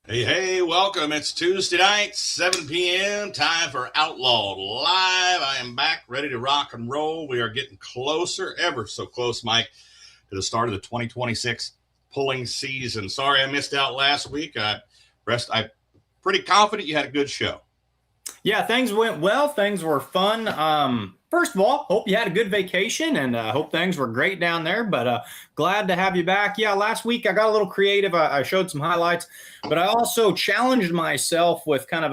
Hey, welcome. It's Tuesday night, 7 p.m. Time for Outlawed Live. I am back, ready to rock and roll. We are getting closer, ever so close, Mike, to the start of the 2026 pulling season. Sorry I missed out last week. I'm pretty confident you had a good show. Yeah, things went well. Things were fun. First of all, hope you had a good vacation and hope things were great down there. But glad to have you back. Yeah, last week I got a little creative. I showed some highlights, but I also challenged myself with kind of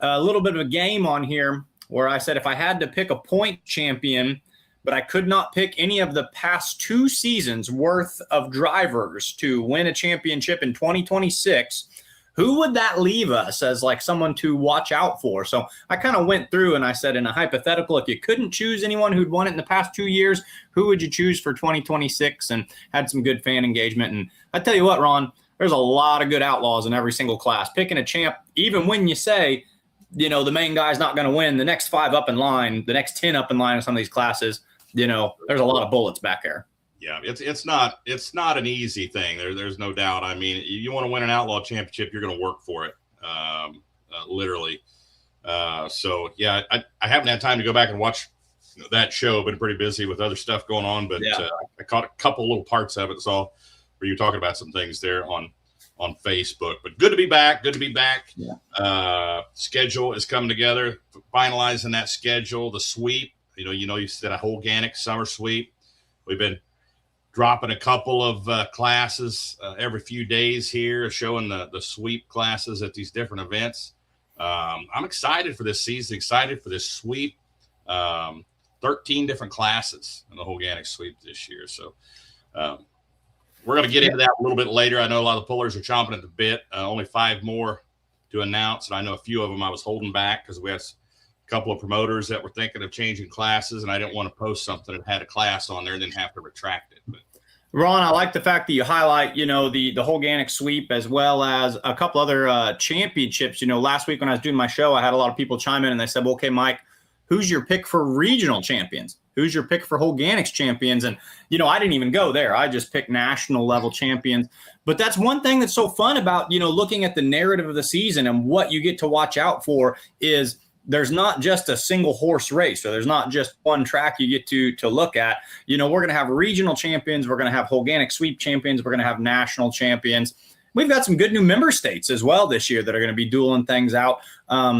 a little bit of a game on here where I said if I had to pick a point champion, but I could not pick any of the past 2 seasons worth of drivers to win a championship in 2026, who would that leave us as like someone to watch out for? So I kind of went through and I said, in a hypothetical, if you couldn't choose anyone who'd won it in the past 2 years, who would you choose for 2026? And had some good fan engagement. And I tell you what, Ron, there's a lot of good outlaws in every single class. Picking a champ, even when you say, the main guy's not going to win, the next 5 up in line, the next 10 up in line in some of these classes, there's a lot of bullets back there. Yeah, it's not an easy thing. There's no doubt. I mean, you want to win an outlaw championship, you're going to work for it, literally. So yeah, I haven't had time to go back and watch that show. Been pretty busy with other stuff going on, but yeah. I caught a couple little parts of it. Saw where you were talking about some things there on Facebook. But good to be back. Good to be back. Yeah. Schedule is coming together. Finalizing that schedule. The sweep. You said a Holganix Summer Sweep. We've been dropping a couple of classes every few days here, showing the sweep classes at these different events. I'm excited for this season, excited for this sweep. 13 different classes in the Holganix sweep this year. So we're going to get into that a little bit later. I know a lot of the pullers are chomping at the bit. Only 5 more to announce, and I know a few of them I was holding back because we had a couple of promoters that were thinking of changing classes, and I didn't want to post something that had a class on there and then have to retract it. But Ron, I like the fact that you highlight, the Holganix sweep as well as a couple other championships. Last week when I was doing my show, I had a lot of people chime in and they said, well, okay, Mike, who's your pick for regional champions? Who's your pick for Holganix champions? And, I didn't even go there. I just picked national level champions. But that's one thing that's so fun about, looking at the narrative of the season and what you get to watch out for is there's not just a single horse race, or there's not just one track you get to look at. We're going to have regional champions. We're going to have Holganix sweep champions. We're going to have national champions. We've got some good new member states as well this year that are going to be dueling things out.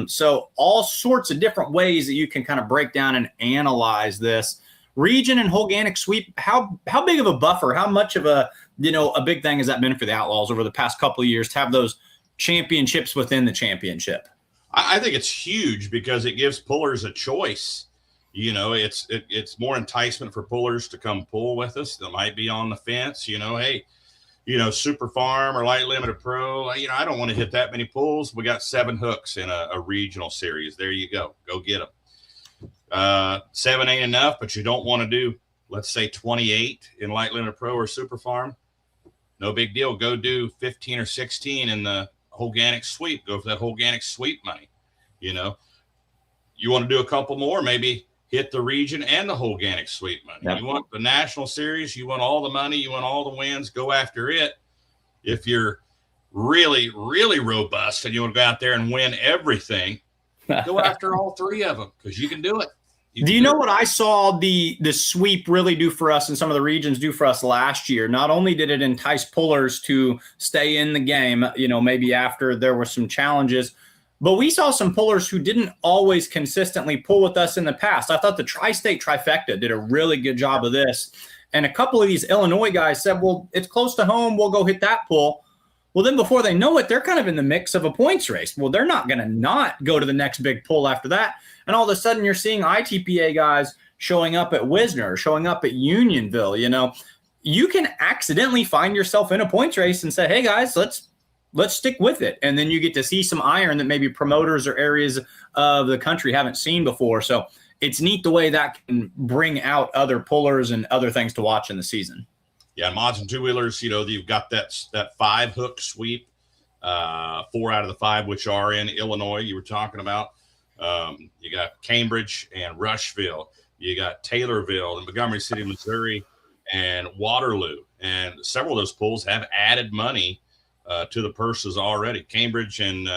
So all sorts of different ways that you can kind of break down and analyze this. Region and Holganix sweep, how big of a buffer, how much of a big thing has that been for the Outlaws over the past couple of years to have those championships within the championship? I think it's huge because it gives pullers a choice. It's more enticement for pullers to come pull with us. They might be on the fence, hey, Super Farm or Light Limited Pro. I don't want to hit that many pulls. We got 7 hooks in a regional series. There you go. Go get them. 7 ain't enough, but you don't want to do, let's say, 28 in Light Limited Pro or Super Farm. No big deal. Go do 15 or 16 in the Holganix sweep. Go for that Holganix sweep money. You want to do a couple more, maybe hit the region and the Holganix sweep money. Yep. You want the national series, you want all the money, you want all the wins, go after it. If you're really, really robust and you want to go out there and win everything, go after all 3 of them because you can do it. Do you know what I saw the sweep really do for us and some of the regions do for us last year? Not only did it entice pullers to stay in the game, maybe after there were some challenges, but we saw some pullers who didn't always consistently pull with us in the past. I thought the Tri-State Trifecta did a really good job of this. And a couple of these Illinois guys said, well, it's close to home. We'll go hit that pull. Well, then before they know it, they're kind of in the mix of a points race. Well, they're not going to not go to the next big pull after that. And all of a sudden you're seeing ITPA guys showing up at Wisner, showing up at Unionville. You can accidentally find yourself in a points race and say, hey guys, let's stick with it. And then you get to see some iron that maybe promoters or areas of the country haven't seen before. So it's neat the way that can bring out other pullers and other things to watch in the season. Yeah, mods and two-wheelers, you've got that 5-hook sweep, 4 out of the 5, which are in Illinois, you were talking about. You got Cambridge and Rushville. You got Taylorville and Montgomery City, Missouri, and Waterloo. And several of those pools have added money to the purses already. Cambridge and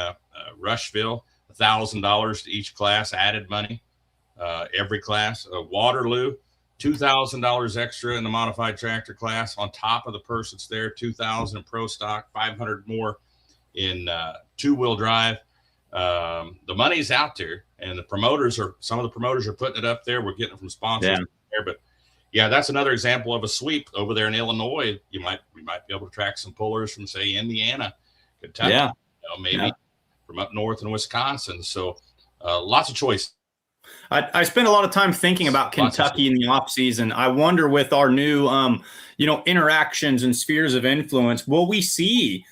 Rushville, $1,000 to each class, added money, every class. Waterloo, $2,000 extra in the modified tractor class on top of the purse that's there, $2,000 in pro stock, $500 more in two-wheel drive. The money's out there, and some of the promoters are putting it up there. We're getting it from sponsors there, but yeah, that's another example of a sweep over there in Illinois. We might be able to track some pullers from, say, Indiana, Kentucky, maybe from up north in Wisconsin. So lots of choice. I spent a lot of time thinking about Kentucky in the off season. I wonder, with our new, interactions and spheres of influence, will we see,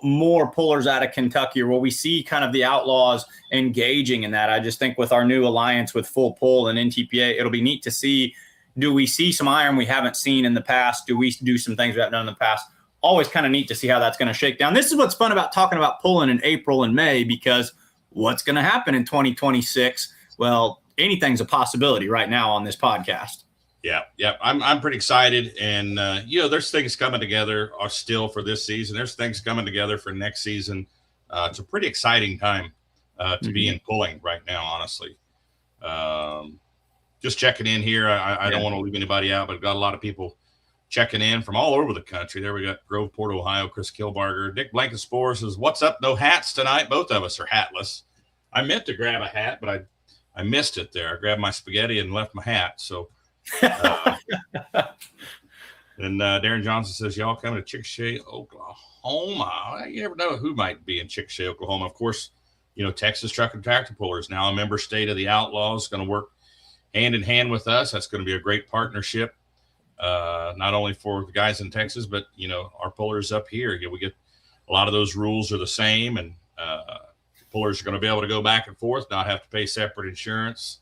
more pullers out of Kentucky, or will we see kind of the Outlaws engaging in that? I just think with our new alliance with Full Pull and NTPA, it'll be neat to see. Do we see some iron we haven't seen in the past? Do we do some things we haven't done in the past? Always kind of neat to see how that's going to shake down. This is what's fun about talking about pulling in April and May, because what's going to happen in 2026? Well, anything's a possibility right now on this podcast. Yeah. I'm pretty excited, and there's things coming together still for this season. There's things coming together for next season. It's a pretty exciting time to be in pulling right now, honestly. Just checking in here. I don't want to leave anybody out, but I've got a lot of people checking in from all over the country. There we got Groveport, Ohio, Chris Kilbarger. Dick Blankenspore says, "What's up? No hats tonight." Both of us are hatless. I meant to grab a hat, but I missed it there. I grabbed my spaghetti and left my hat. So, and Darren Johnson says, "Y'all coming to Chickasha, Oklahoma?" You never know who might be in Chickasha, Oklahoma. Of course, Texas Truck and Tractor Pullers, now a member state of the Outlaws, going to work hand in hand with us. That's going to be a great partnership, not only for the guys in Texas, but our pullers up here. We get a lot of those rules are the same, and pullers are going to be able to go back and forth, not have to pay separate insurance,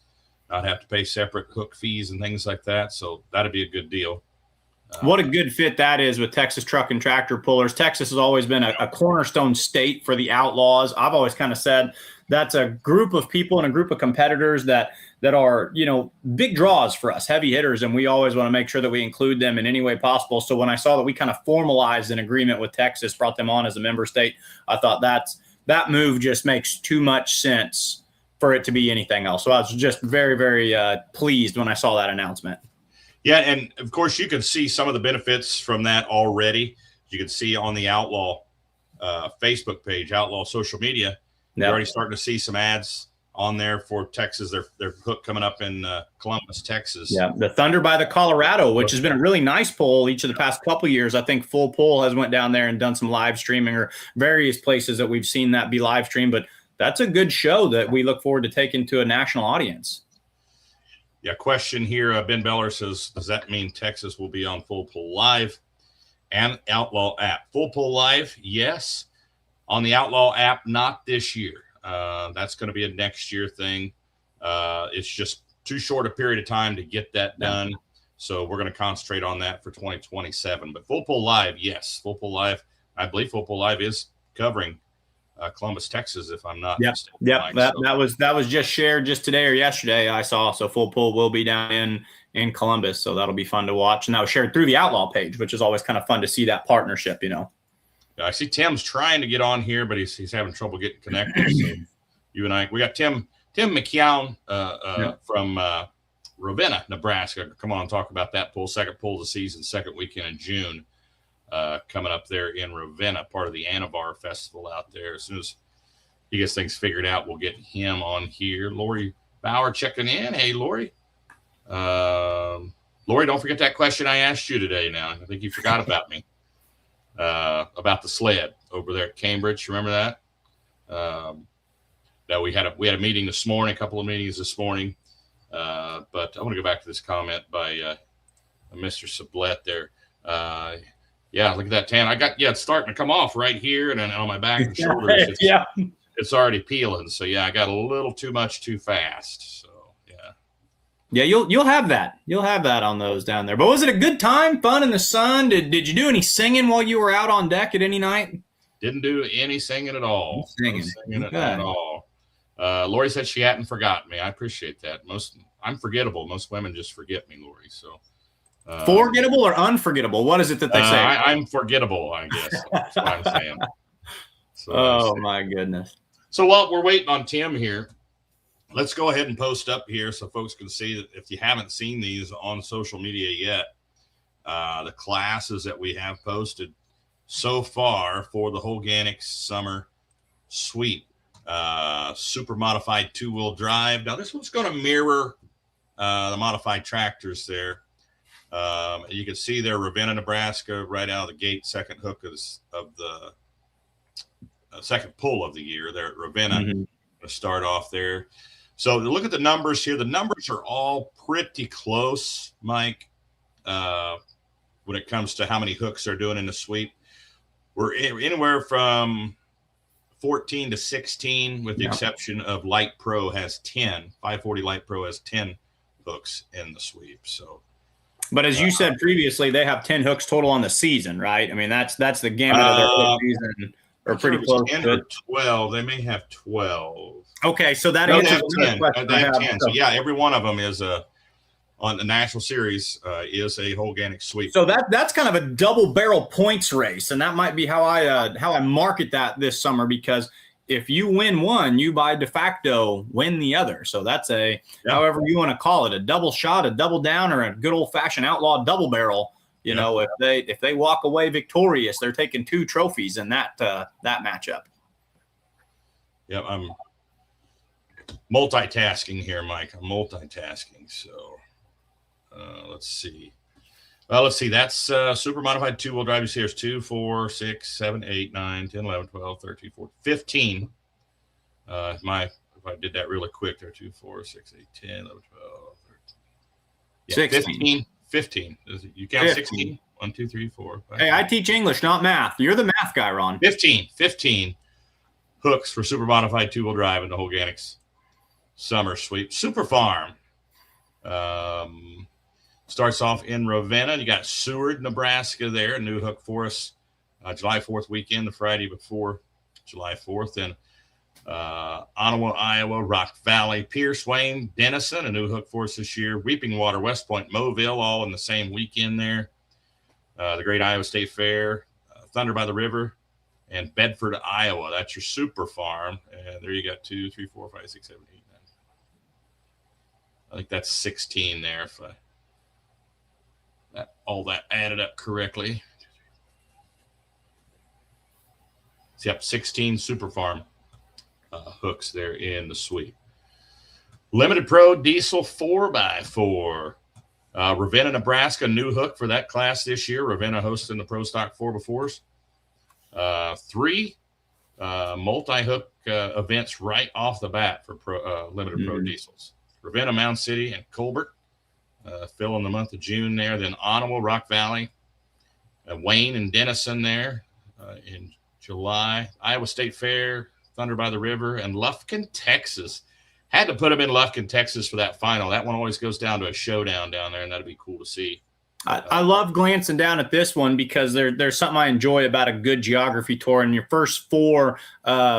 not have to pay separate hook fees and things like that. So that'd be a good deal. What a good fit that is with Texas Truck and Tractor Pullers. Texas has always been a cornerstone state for the Outlaws. I've always kind of said that's a group of people and a group of competitors that are, big draws for us, heavy hitters, and we always want to make sure that we include them in any way possible. So when I saw that we kind of formalized an agreement with Texas, brought them on as a member state, I thought that move just makes too much sense for it to be anything else. So I was just very, very pleased when I saw that announcement. Yeah, and of course you can see some of the benefits from that already. You can see on the Outlaw Facebook page, Outlaw social media, you're already starting to see some ads on there for Texas. Their hook coming up in Columbus, Texas. Yeah, the Thunder by the Colorado, which has been a really nice pull each of the past couple of years. I think Full Pull has went down there and done some live streaming, or various places that we've seen that be live streamed. But that's a good show that we look forward to taking to a national audience. Yeah, question here. Ben Beller says, does that mean Texas will be on Full Pull Live and Outlaw app? Full Pull Live, yes. On the Outlaw app, not this year. That's going to be a next year thing. It's just too short a period of time to get that done. So we're going to concentrate on that for 2027. But Full Pull Live, yes. Full Pull Live, I believe Full Pull Live is covering Columbus, Texas, if I'm not mistaken. Yep. That was just shared just today or yesterday, I saw. So Full Pull will be down in Columbus. So that'll be fun to watch. And that was shared through the Outlaw page, which is always kind of fun to see that partnership, I see Tim's trying to get on here, but he's having trouble getting connected. So you and we got Tim McKeown from Ravenna, Nebraska. Come on and talk about that pull. Second pull of the season, second weekend in June, coming up there in Ravenna, part of the Anavar Festival out there. As soon as he gets things figured out, we'll get him on here. Lori Bauer checking in. Hey, Lori. Lori, don't forget that question I asked you today now. I think you forgot about me. About the sled over there at Cambridge. Remember that? That we had a meeting this morning, a couple of meetings this morning. But I want to go back to this comment by Mr. Sublette there. Yeah, look at that tan. It's starting to come off right here and then on my back and shoulders. It's already peeling. So I got a little too much too fast. So yeah, you'll have that. You'll have that on those down there. But was it a good time? Fun in the sun? Did you do any singing while you were out on deck at any night? Didn't do any singing at all. At all. Lori said she hadn't forgotten me. I appreciate that. I'm forgettable. Most women just forget me, Lori. So Forgettable or unforgettable? What is it that they say? I'm forgettable, I guess. That's what I'm saying. Oh, my goodness. So while we're waiting on Tim here, let's go ahead and post up here so folks can see that if you haven't seen these on social media yet, the classes that we have posted so far for the Holganix Summer Sweep. Super modified two-wheel drive. Now, this one's going to mirror the modified tractors there. You can see there, Ravenna, Nebraska, right out of the gate, second hook of the second pull of the year there at Ravenna. Mm-hmm. To start off there. So to look at the numbers here, the numbers are all pretty close, Mike, when it comes to how many hooks they're doing in the sweep. We're anywhere from 14 to 16, with the exception of Light Pro has 10. 540 Light Pro has 10 hooks in the sweep. So, but as you said previously, they have 10 hooks total on the season, right? I mean, that's the gamut of their whole season. Or pretty close. 10 or 12. They may have 12. Okay, so that answers the question. They have 10. So yeah, every one of them is on the national series is a Holganix sweep. So that's kind of a double barrel points race, and that might be how I market that this summer, because if you win one, you by de facto win the other. So that's however you want to call it, a double shot, a double down, or a good old fashioned outlaw double barrel. You know, if they walk away victorious, they're taking 2 trophies in that matchup. Yeah, I'm multitasking here, Mike. I'm multitasking. So let's see. Well, let's see. That's super modified two-wheel drive. You see there's 2, 4, 6, 7, 8, 9, 10, 11, 12, 13, 14, 15. If I did that really quick there, 2, 4, 6, 8, 10, 11, 12, 13. Yeah, 16. 15. You count 16? 1, 2, 3, 4, 5. Hey, I teach English, not math. You're the math guy, Ron. 15 hooks for super modified two-wheel drive in the Holganix Summer Sweep. Super Farm starts off in Ravenna. You got Seward, Nebraska there, a new hook for us. July 4th weekend, the Friday before July 4th. Then Ottawa, Iowa, Rock Valley, Pierce, Wayne, Denison, a new hook for us this year. Weeping Water, West Point, Mobile, all in the same weekend there. The Great Iowa State Fair, Thunder by the River, and Bedford, Iowa. That's your Super Farm. And there you got 2, 3, 4, 5, 6, 7, 8, 9. I think that's 16 there if all that added up correctly. So, yep, 16 Super Farm hooks there in the sweep. Limited Pro Diesel 4x4. Ravenna, Nebraska, new hook for that class this year. Ravenna hosting the Pro Stock 4x4s. 3 multi-hook events right off the bat for Limited Pro Diesels. Ravenna, Mound City, and Colbert fill in the month of June there. Then Ottawa, Rock Valley, Wayne and Denison there in July. Iowa State Fair, Thunder by the River, and Lufkin, Texas. Had to put them in Lufkin, Texas for that final. That one always goes down to a showdown down there, and that'd be cool to see. I love glancing down at this one because there's something I enjoy about a good geography tour. In your first 4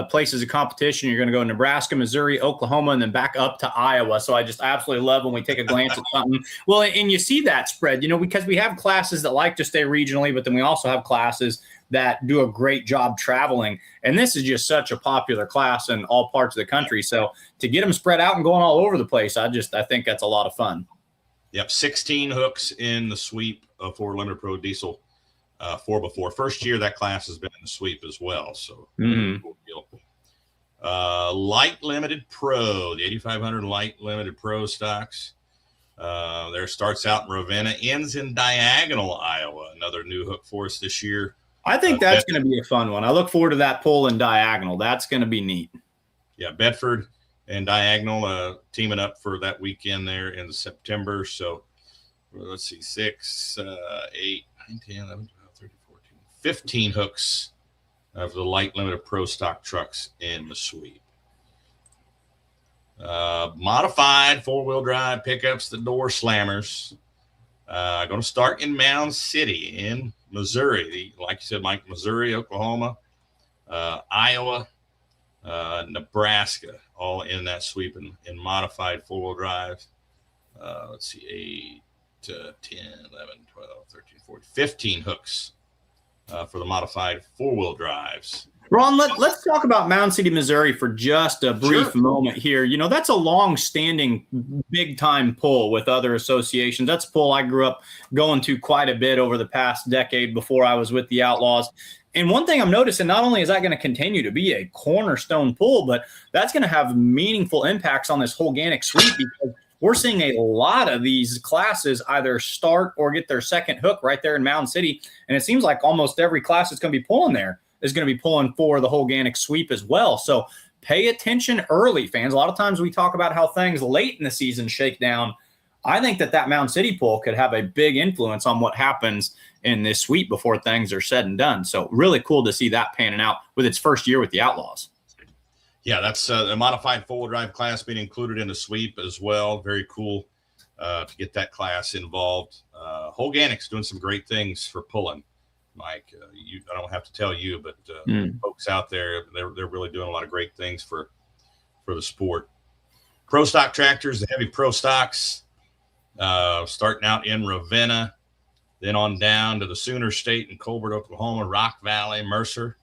places of competition, you're going to go Nebraska, Missouri, Oklahoma, and then back up to Iowa. So I just absolutely love when we take a glance at something. Well, and you see that spread, because we have classes that like to stay regionally, but then we also have classes that do a great job traveling. And this is just such a popular class in all parts of the country. So to get them spread out and going all over the place, I think that's a lot of fun. Yep, 16 hooks in the sweep for Limited Pro Diesel 4x4. First year that class has been in the sweep as well. So cool deal. Light Limited Pro, the 8500 Light Limited Pro stocks. There starts out in Ravenna, ends in Diagonal, Iowa. Another new hook for us this year. I think that's going to be a fun one. I look forward to that pull in Diagonal. That's going to be neat. Yeah, Bedford and Diagonal teaming up for that weekend there in September. So let's see, 6, 8, 9, 10, 11, 12, 13, 14, 15 hooks for the Light Limited Pro stock trucks in the sweep. Modified 4-wheel drive pickups, the door slammers. Going to start in Mound City in Missouri. Like you said, Mike, Missouri, Oklahoma, Iowa, Nebraska, all in that sweep in modified 4-wheel drive. Let's see, 10, 11, 12, 13, 14, 15 hooks for the modified four-wheel drives. Ron, let's talk about Mound City, Missouri for just a brief moment here. You know, that's a long-standing, big-time pull with other associations. That's a pull I grew up going to quite a bit over the past decade before I was with the Outlaws. And one thing I'm noticing, not only is that going to continue to be a cornerstone pull, but that's going to have meaningful impacts on this Holganix Sweep, because we're seeing a lot of these classes either start or get their second hook right there in Mound City. And it seems like almost every class that's going to be pulling there is going to be pulling for the Holganix Sweep as well. So pay attention early, fans. A lot of times we talk about how things late in the season shake down. I think that Mound City pull could have a big influence on what happens in this sweep before things are said and done. So really cool to see that panning out with its first year with the Outlaws. Yeah, that's a modified four-wheel drive class being included in the sweep as well. Very cool to get that class involved. Holganix doing some great things for pulling, Mike. I don't have to tell you, but folks out there, they're really doing a lot of great things for the sport. Pro stock tractors, the heavy pro stocks, starting out in Ravenna, then on down to the Sooner State in Colbert, Oklahoma, Rock Valley, Mercer,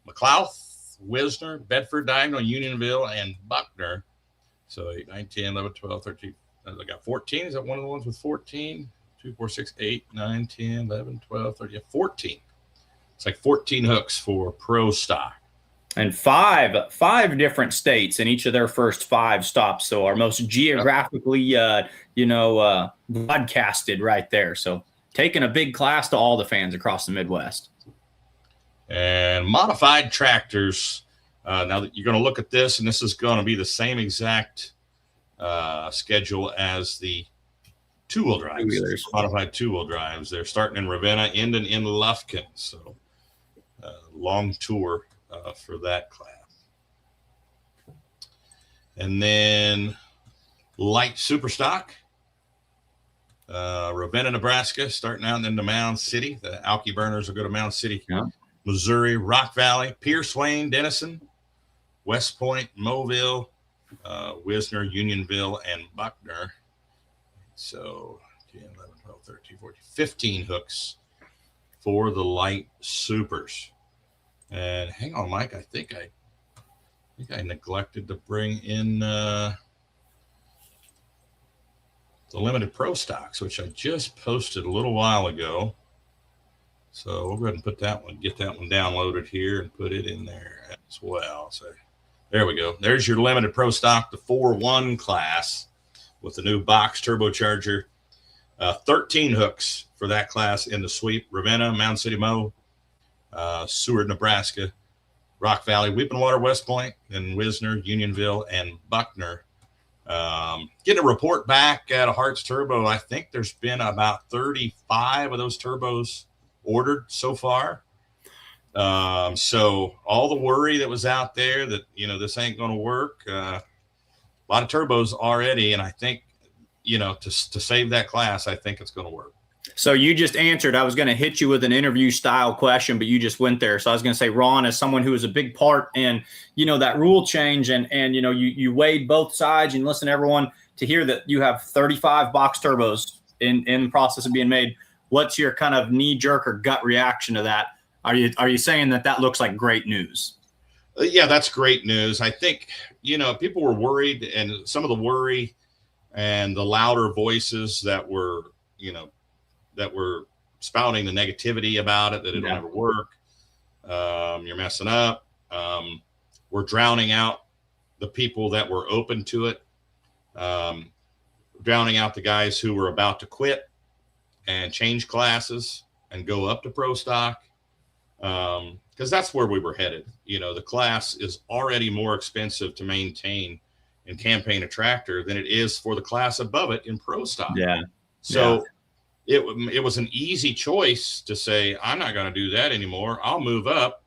McLouth, Wisner, Bedford, Diagonal, Unionville, and Buckner. So 8, 9, 10, 11, 12, 13. I got 14. Is that one of the ones with 14? 2, 4, 6, 8, 9, 10, 11, 12, 13, 14. It's like 14 hooks for pro stock. And five different states in each of their first 5 stops. So our most geographically, broadcasted right there. So taking a big class to all the fans across the Midwest. And modified tractors. Now that you're going to look at this, and this is going to be the same exact schedule as the two-wheel drives, modified two-wheel drives. They're starting in Ravenna, ending in Lufkin. So long tour for that class. And then light super stock. Ravenna, Nebraska, starting out into Mound City. The Alky burners will go to Mound City. Yeah. Missouri, Rock Valley, Pierce, Wayne, Denison, West Point, Mobile, Wisner, Unionville, and Buckner. So 10, 11, 12, 13, 14, 15 hooks for the light supers. And hang on, Mike, I think I neglected to bring in the limited pro stocks, which I just posted a little while ago. So we'll go ahead and put that one, get that one downloaded here and put it in there as well. So there we go. There's your limited pro stock, the 4-1 class with the new box turbocharger. 13 hooks for that class in the sweep. Ravenna, Mound City, Mo, Seward, Nebraska, Rock Valley, Weeping Water, West Point, then Wisner, Unionville, and Buckner. Getting a report back at a Hart's Turbo. I think there's been about 35 of those turbos ordered so far. So all the worry that was out there that, this ain't going to work, a lot of turbos already. And I think, to save that class, I think it's going to work. So you just answered. I was going to hit you with an interview style question, but you just went there. So I was going to say, Ron, as someone who was a big part in, that rule change and you weighed both sides and listened to everyone to hear that you have 35 box turbos in the process of being made. What's your kind of knee jerk or gut reaction to that? Are you saying that looks like great news? Yeah, that's great news. I think, people were worried, and some of the worry and the louder voices that were spouting the negativity about it, that it'll never work. You're messing up. We're drowning out the people that were open to it. Drowning out the guys who were about to quit and change classes and go up to pro stock. Because that's where we were headed. The class is already more expensive to maintain and campaign a tractor than it is for the class above it in pro stock. Yeah. So it was an easy choice to say, I'm not going to do that anymore. I'll move up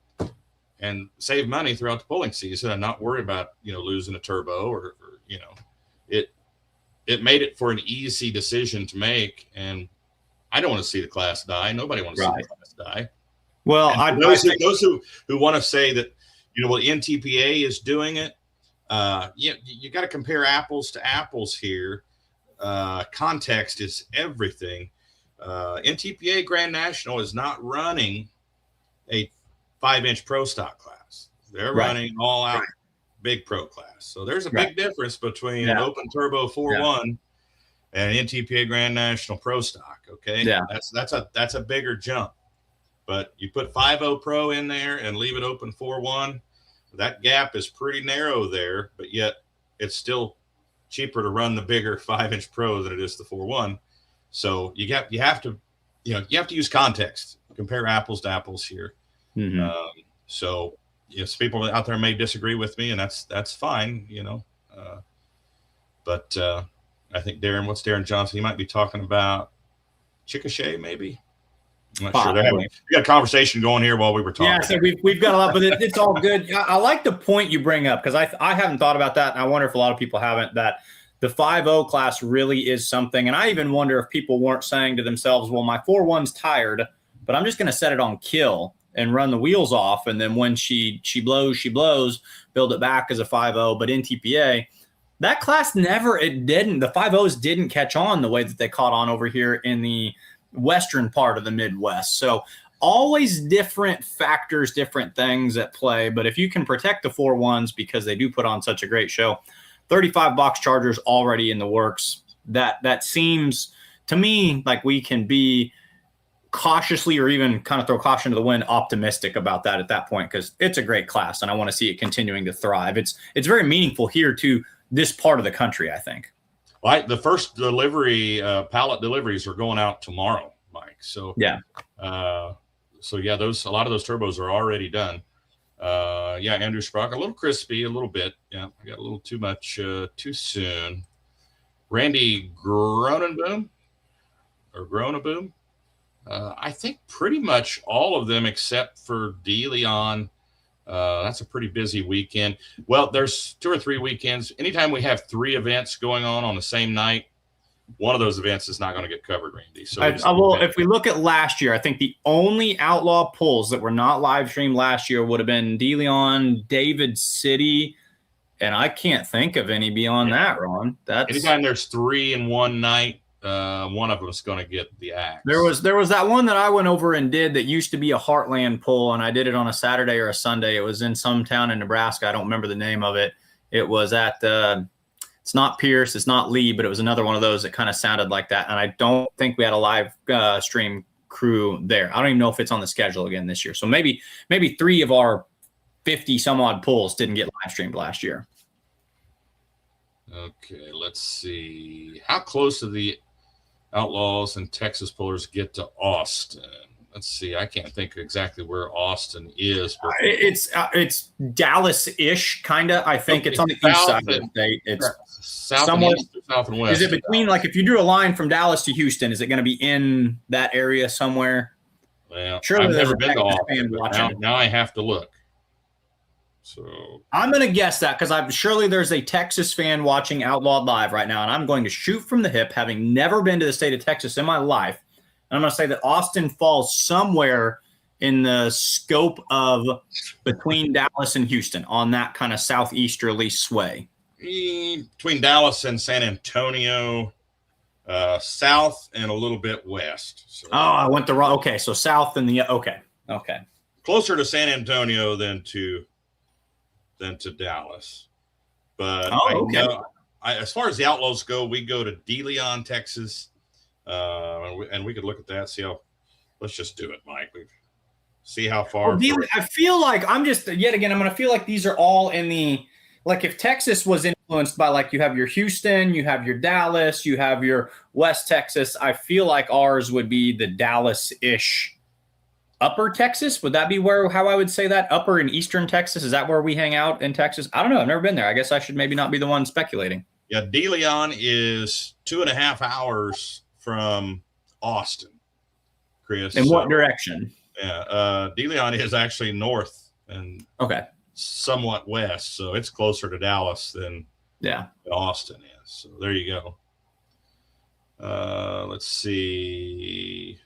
and save money throughout the pulling season and not worry about, losing a turbo or it made it for an easy decision to make. And I don't want to see the class die. Nobody wants to see the class die. Well, those who want to say that, NTPA is doing it, you got to compare apples to apples here. context is everything. NTPA Grand National is not running a 5-inch pro stock class. They're running all out big pro class. So there's a big difference between an open turbo 4.1 and an NTPA Grand National pro stock. Okay. Yeah. That's a bigger jump, but you put 5.0 pro in there and leave it open 4.1. That gap is pretty narrow there, but yet it's still cheaper to run the bigger 5-inch pro than it is the 4.1. So you have to use context, compare apples to apples here. Mm-hmm. So some people out there may disagree with me, and that's fine, but I think what's Darren Johnson? He might be talking about Chickasha, maybe. I'm not sure. We got a conversation going here while we were talking. Yeah, so we've got a lot, but it's all good. I like the point you bring up, because I haven't thought about that, and I wonder if a lot of people haven't, that the 5.0 class really is something. And I even wonder if people weren't saying to themselves, well, my 4.1's tired, but I'm just going to set it on kill and run the wheels off. And then when she blows, build it back as a 5.0. But NTPA, that class the 5.0s didn't catch on the way that they caught on over here in the western part of the Midwest. So always different factors, different things at play. But if you can protect the 4.1s, because they do put on such a great show, 35 box chargers already in the works. That seems to me like we can be cautiously, or even kind of throw caution to the wind, optimistic about that at that point, because it's a great class and I want to see it continuing to thrive. It's very meaningful here to this part of the country, I think. Well, the first delivery, pallet deliveries are going out tomorrow, Mike. So yeah. A lot of those turbos are already done. Andrew Sprock, a little crispy, a little bit. Yeah, I got a little too much too soon. Randy Gronenaboom. I think pretty much all of them except for DeLeon. That's a pretty busy weekend. Well, there's 2 or 3 weekends. Anytime we have 3 events going on the same night, one of those events is not going to get covered, Randy. So if we look at last year, I think the only outlaw pulls that were not live streamed last year would have been DeLeon, David City, and I can't think of any beyond that, Ron. Anytime there's 3 in one night, one of them is going to get the axe. There was that one that I went over and did that used to be a Heartland pull, and I did it on a Saturday or a Sunday. It was in some town in Nebraska. I don't remember the name of it. It was at it's not Pierce, it's not Lee, but it was another one of those that kind of sounded like that. And I don't think we had a live stream crew there. I don't even know if it's on the schedule again this year. So maybe 3 of our 50 some odd pulls didn't get live streamed last year. Okay, let's see. How close do the Outlaws and Texas pullers get to Austin? Let's see. I can't think exactly where Austin is. But it's Dallas-ish, kind of. I think it's on the east side of the state. It's south and east, south and west. Is it between, like, if you drew a line from Dallas to Houston, is it going to be in that area somewhere? Well, surely I've never been to Austin. Now I have to look. So I'm going to guess that, because surely there's a Texas fan watching Outlawed live right now, and I'm going to shoot from the hip, having never been to the state of Texas in my life. And I'm going to say that Austin falls somewhere in the scope of between Dallas and Houston, on that kind of southeasterly sway. Between Dallas and San Antonio, south and a little bit west. So, I went the wrong. Okay, so south and okay. Closer to San Antonio than to Dallas. But as far as the Outlaws go, we go to DeLeon, Texas. And we could look at that, let's just do it, Mike. See how far. I feel like I'm going to feel like these are all in the, like, if Texas was influenced by, like, you have your Houston, you have your Dallas, you have your West Texas, I feel like ours would be the Dallas-ish upper Texas. Would that be how I would say that? Upper and eastern Texas? Is that where we hang out in Texas? I don't know. I've never been there. I guess I should maybe not be the one speculating. Yeah, DeLeon is 2.5 hours from Austin, Chris. In what direction? Yeah, DeLeon is actually north and somewhat west, so it's closer to Dallas than Austin is. So there you go. Let's see.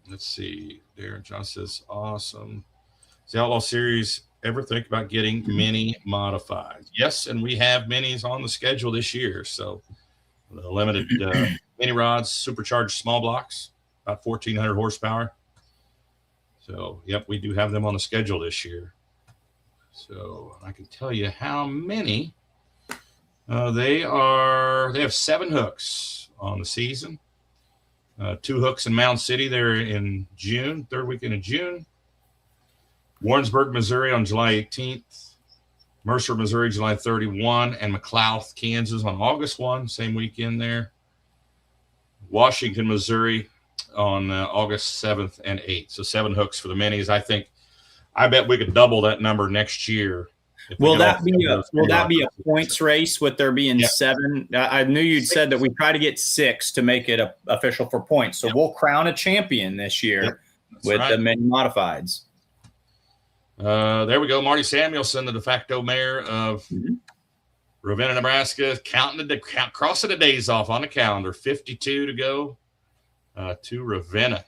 Darren John says, awesome. Does the Outlaw Series ever think about getting mini modified? Yes, and we have minis on the schedule this year, so The limited mini rods, supercharged small blocks, about 1,400 horsepower. So, yep, we do have them on the schedule this year. So I can tell you how many. They have 7 hooks on the season. 2 hooks in Mound City there in June, third weekend of June. Warrensburg, Missouri on July 18th. Mercer, Missouri, July 31. And McLouth, Kansas on August 1, same weekend there. Washington, Missouri on August 7th and 8th. So 7 hooks for the minis. I bet we could double that number next year. Will that be a points race with there being 7? I knew you'd said that we try to get 6 to make it official for points. So we'll crown a champion this year with the mini modifieds. There we go. Marty Samuelson, the de facto mayor of Ravenna, Nebraska, crossing the days off on the calendar. 52 to go to Ravenna.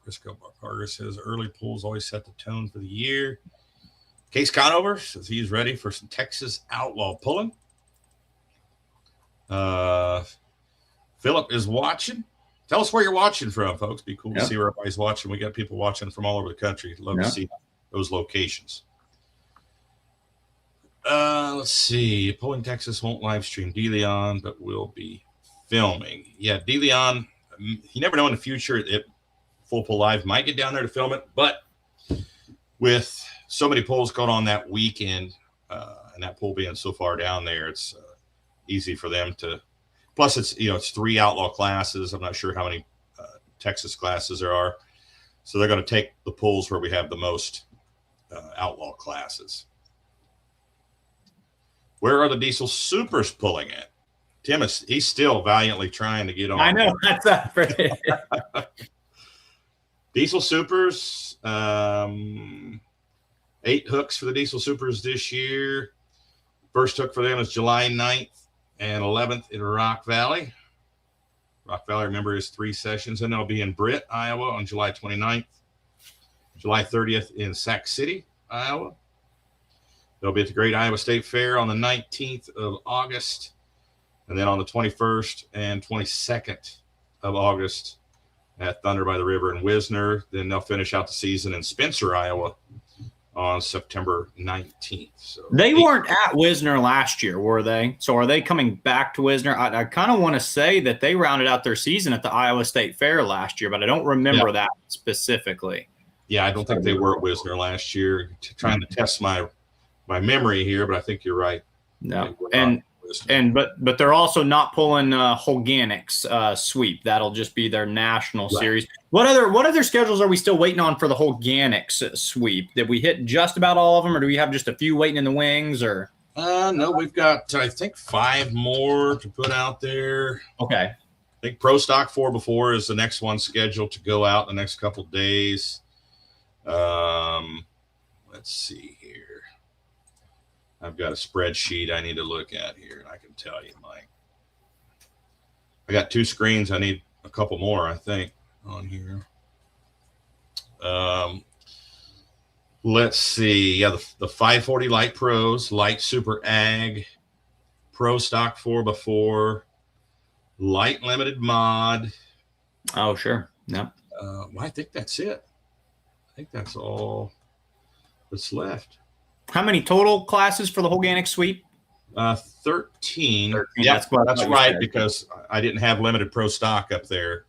Chris Colbert says early pulls always set the tone for the year. Case Conover says he's ready for some Texas outlaw pulling. Philip is watching. Tell us where you're watching from, folks. Be cool to see where everybody's watching. We got people watching from all over the country. Love to see those locations. Let's see. Pulling Texas won't live stream DeLeon, but will be filming. Yeah, DeLeon, you never know in the future. Full Pull Live might get down there to film it, but with so many pulls going on that weekend, and that pull being so far down there, it's easy for them to. Plus, it's 3 outlaw classes. I'm not sure how many Texas classes there are, so they're going to take the pulls where we have the most outlaw classes. Where are the Diesel Supers pulling at? Tim he's still valiantly trying to get on. I know that's Diesel Supers, 8 hooks for the Diesel Supers this year. First hook for them is July 9th and 11th in Rock Valley. Rock Valley, remember, is 3 sessions. And they'll be in Britt, Iowa on July 29th. July 30th in Sac City, Iowa. They'll be at the Great Iowa State Fair on the 19th of August. And then on the 21st and 22nd of August at Thunder by the River in Wisner. Then they'll finish out the season in Spencer, Iowa on September 19th. So they weren't at Wisner last year, were they? So are they coming back to Wisner? I kind of want to say that they rounded out their season at the Iowa State Fair last year, but I don't remember that specifically. Yeah, I don't think they were at Wisner last year. Trying to test my memory here, but I think you're right. No, but they're also not pulling Holganix Sweep. That'll just be their national series. What other schedules are we still waiting on for the Holganix Sweep? Did we hit just about all of them, or do we have just a few waiting in the wings? Or no, we've got I think 5 more to put out there. Okay, I think Pro Stock 4x4 is the next one scheduled to go out in the next couple of days. Let's see here. I've got a spreadsheet I need to look at here, and I can tell you, Mike. I got 2 screens. I need a couple more, I think, on here. Let's see. Yeah, the 540 Light Pros, Light Super Ag, Pro Stock 4x4, Light Limited Mod. Oh, sure. Yep. I think that's it. I think that's all that's left. How many total classes for the Holganix Sweep? 13. Yeah, that's right, because I didn't have limited pro stock up there.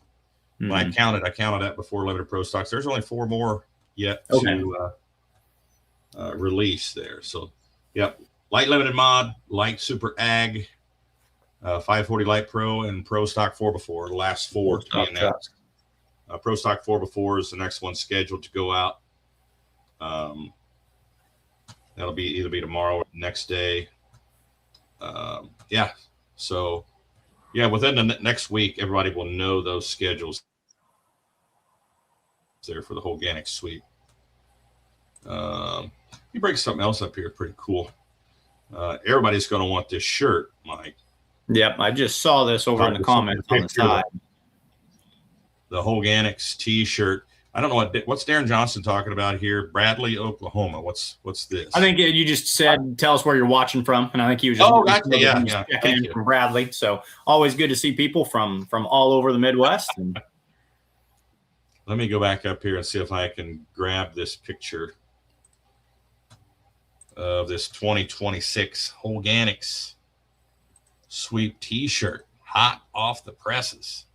When I counted that before limited pro stocks. There's only 4 more yet to release there. So, yep, Light Limited Mod, Light Super Ag, 540 Light Pro, and Pro Stock 4x4. The last 4 to be announced. Pro Stock 4x4 is the next one scheduled to go out. That'll be either tomorrow or next day. So within the next week, everybody will know those schedules there for the Holganix Sweep. You bring something else up here, pretty cool. Everybody's going to want this shirt, Mike. Yep, I just saw this over in the comments on the side. The Holganix T-shirt. I don't know what's Darren Johnson talking about here. Bradley, Oklahoma. What's this? I think you just said, tell us where you're watching from. And I think he was just, checking in from Bradley. So always good to see people from all over the Midwest. And let me go back up here and see if I can grab this picture of this 2026 Holganix Sweep T-shirt, hot off the presses.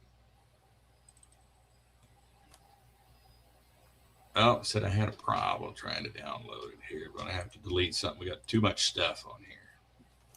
Oh, it said I had a problem trying to download it here, but I have to delete something. We got too much stuff on here.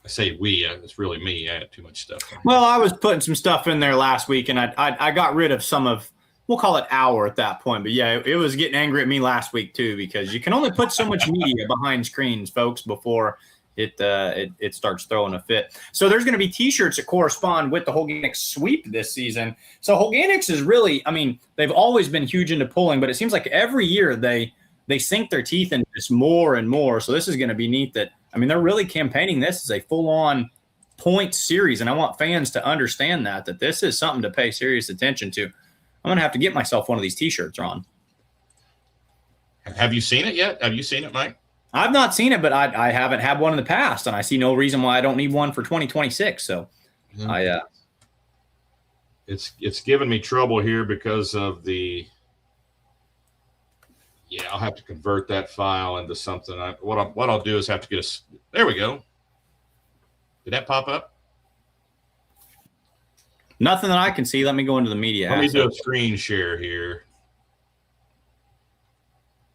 I say we, it's really me. I had too much stuff on Well, I was putting some stuff in there last week, and I got rid of some of, we'll call it our at that point. But yeah, it was getting angry at me last week too, because you can only put so much media behind screens, folks, before it starts throwing a fit. So there's going to be T-shirts that correspond with the Holganix Sweep this season. So Holganix is really, I mean, they've always been huge into pulling, but it seems like every year they sink their teeth into this more and more. So this is going to be neat that, I mean, they're really campaigning this as a full-on point series, and I want fans to understand that this is something to pay serious attention to. I'm going to have to get myself one of these T-shirts, Ron. Have you seen it yet? Have you seen it, Mike? I've not seen it, but I haven't had one in the past, and I see no reason why I don't need one for 2026. So it's given me trouble here because of the I'll have to convert that file into something. What I'll do is have to get there we go. Did that pop up? Nothing that I can see. Let me go into the media. Let me do a screen share here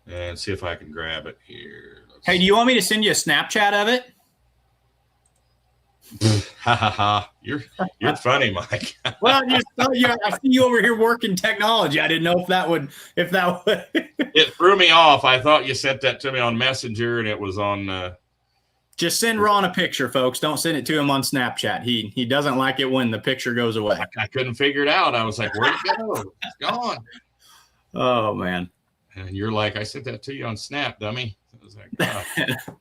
and see if I can grab it here. Hey, do you want me to send you a Snapchat of it? Ha ha ha! You're funny, Mike. Well, I see you over here working technology. I didn't know if that would. It threw me off. I thought you sent that to me on Messenger, and it was on. Just send Ron a picture, folks. Don't send it to him on Snapchat. He doesn't like it when the picture goes away. I couldn't figure it out. I was like, where'd it go? It's gone. Oh man! And you're like, I sent that to you on Snap, dummy. I was like, oh.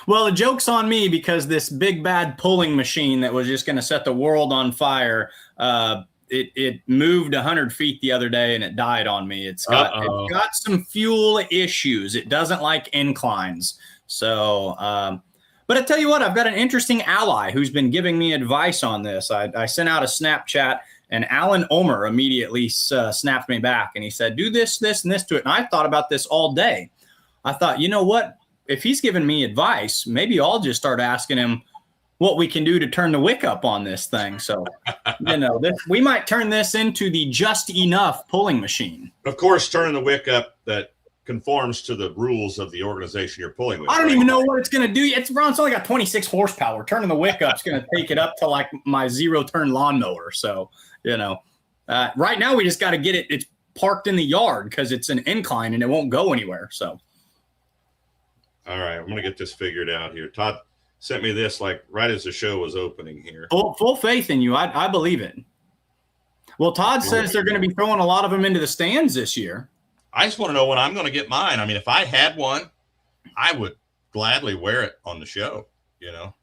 Well, the joke's on me because this big bad pulling machine that was just going to set the world on fire, it moved 100 feet the other day and it died on me. It's got some fuel issues. It doesn't like inclines. So, but I tell you what, I've got an interesting ally who's been giving me advice on this. I sent out a Snapchat, and Alan Omer immediately snapped me back, and he said, do this, this, and this to it. And I thought about this all day. I thought, you know what? If he's giving me advice, maybe I'll just start asking him what we can do to turn the wick up on this thing. So, we might turn this into the just enough pulling machine. Of course, turning the wick up that conforms to the rules of the organization you're pulling with. I don't even know what it's going to do. It's only got 26 horsepower. Turning the wick up is going to take it up to like my 0-turn lawnmower. So, right now we just got to get it. It's parked in the yard because it's an incline and it won't go anywhere. So. All right, I'm going to get this figured out here. Todd sent me this like right as the show was opening here. Full faith in you. I believe it. Well, Todd says they're going to be throwing a lot of them into the stands this year. I just want to know when I'm going to get mine. I mean, if I had one, I would gladly wear it on the show,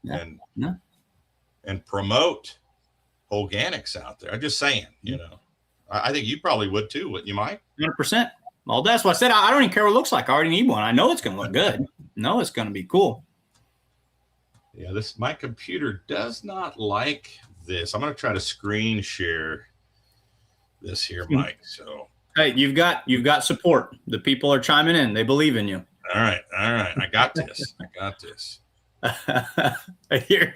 and promote Holganix out there. I'm just saying, I think you probably would too, wouldn't you, Mike? 100%. Well, that's what I said. I don't even care what it looks like. I already need one. I know it's going to look good. No, it's going to be cool. Yeah, my computer does not like this. I'm going to try to screen share this here, Mike. So, hey, you've got support. The people are chiming in. They believe in you. All right. I got this. Here,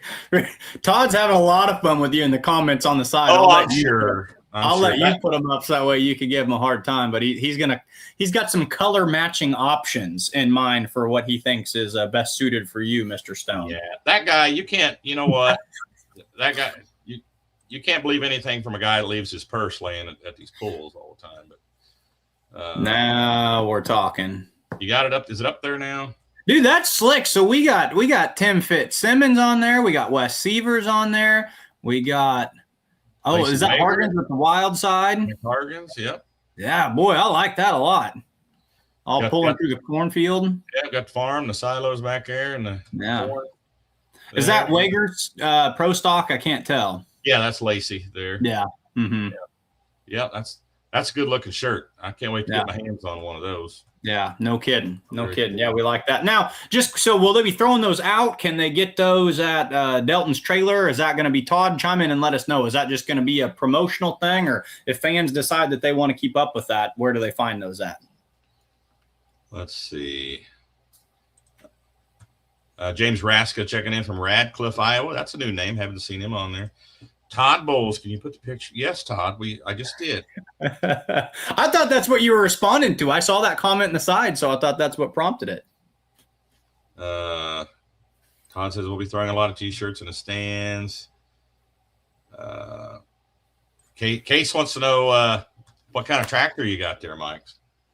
Todd's having a lot of fun with you in the comments on the side. I'm sure. I'll let you put them up so that way you can give him a hard time. But he's got some color matching options in mind for what he thinks is best suited for you, Mr. Stone. Yeah, that guy, you can't. You know what? That guy, you can't believe anything from a guy that leaves his purse laying at these pools all the time. But now we're talking. You got it up? Is it up there now? Dude, that's slick. So we got Tim Fitzsimmons on there. We got Wes Severs on there. We got. Oh, Lacey, is that Hargens with the wild side? Hargens, yep. Yeah, boy, I like that a lot. All pulling through the cornfield. Yeah, got the farm, the silos back there, and the corn. Is that Wager's Pro Stock? I can't tell. Yeah, that's Lacey there. Yeah. Mm-hmm. Yeah, That's a good looking shirt. I can't wait to get my hands on one of those. Yeah, no kidding. No kidding. Yeah, we like that. Now, just so will they be throwing those out? Can they get those at Delton's trailer? Is that going to be Todd? Chime in and let us know. Is that just going to be a promotional thing? Or if fans decide that they want to keep up with that, where do they find those at? Let's see. James Raska checking in from Radcliffe, Iowa. That's a new name. Haven't seen him on there. Todd Bowles, can you put the picture? Yes, Todd. I just did. I thought that's what you were responding to. I saw that comment in the side, so I thought that's what prompted it. Todd says we'll be throwing a lot of T-shirts in the stands. Case wants to know what kind of tractor you got there, Mike.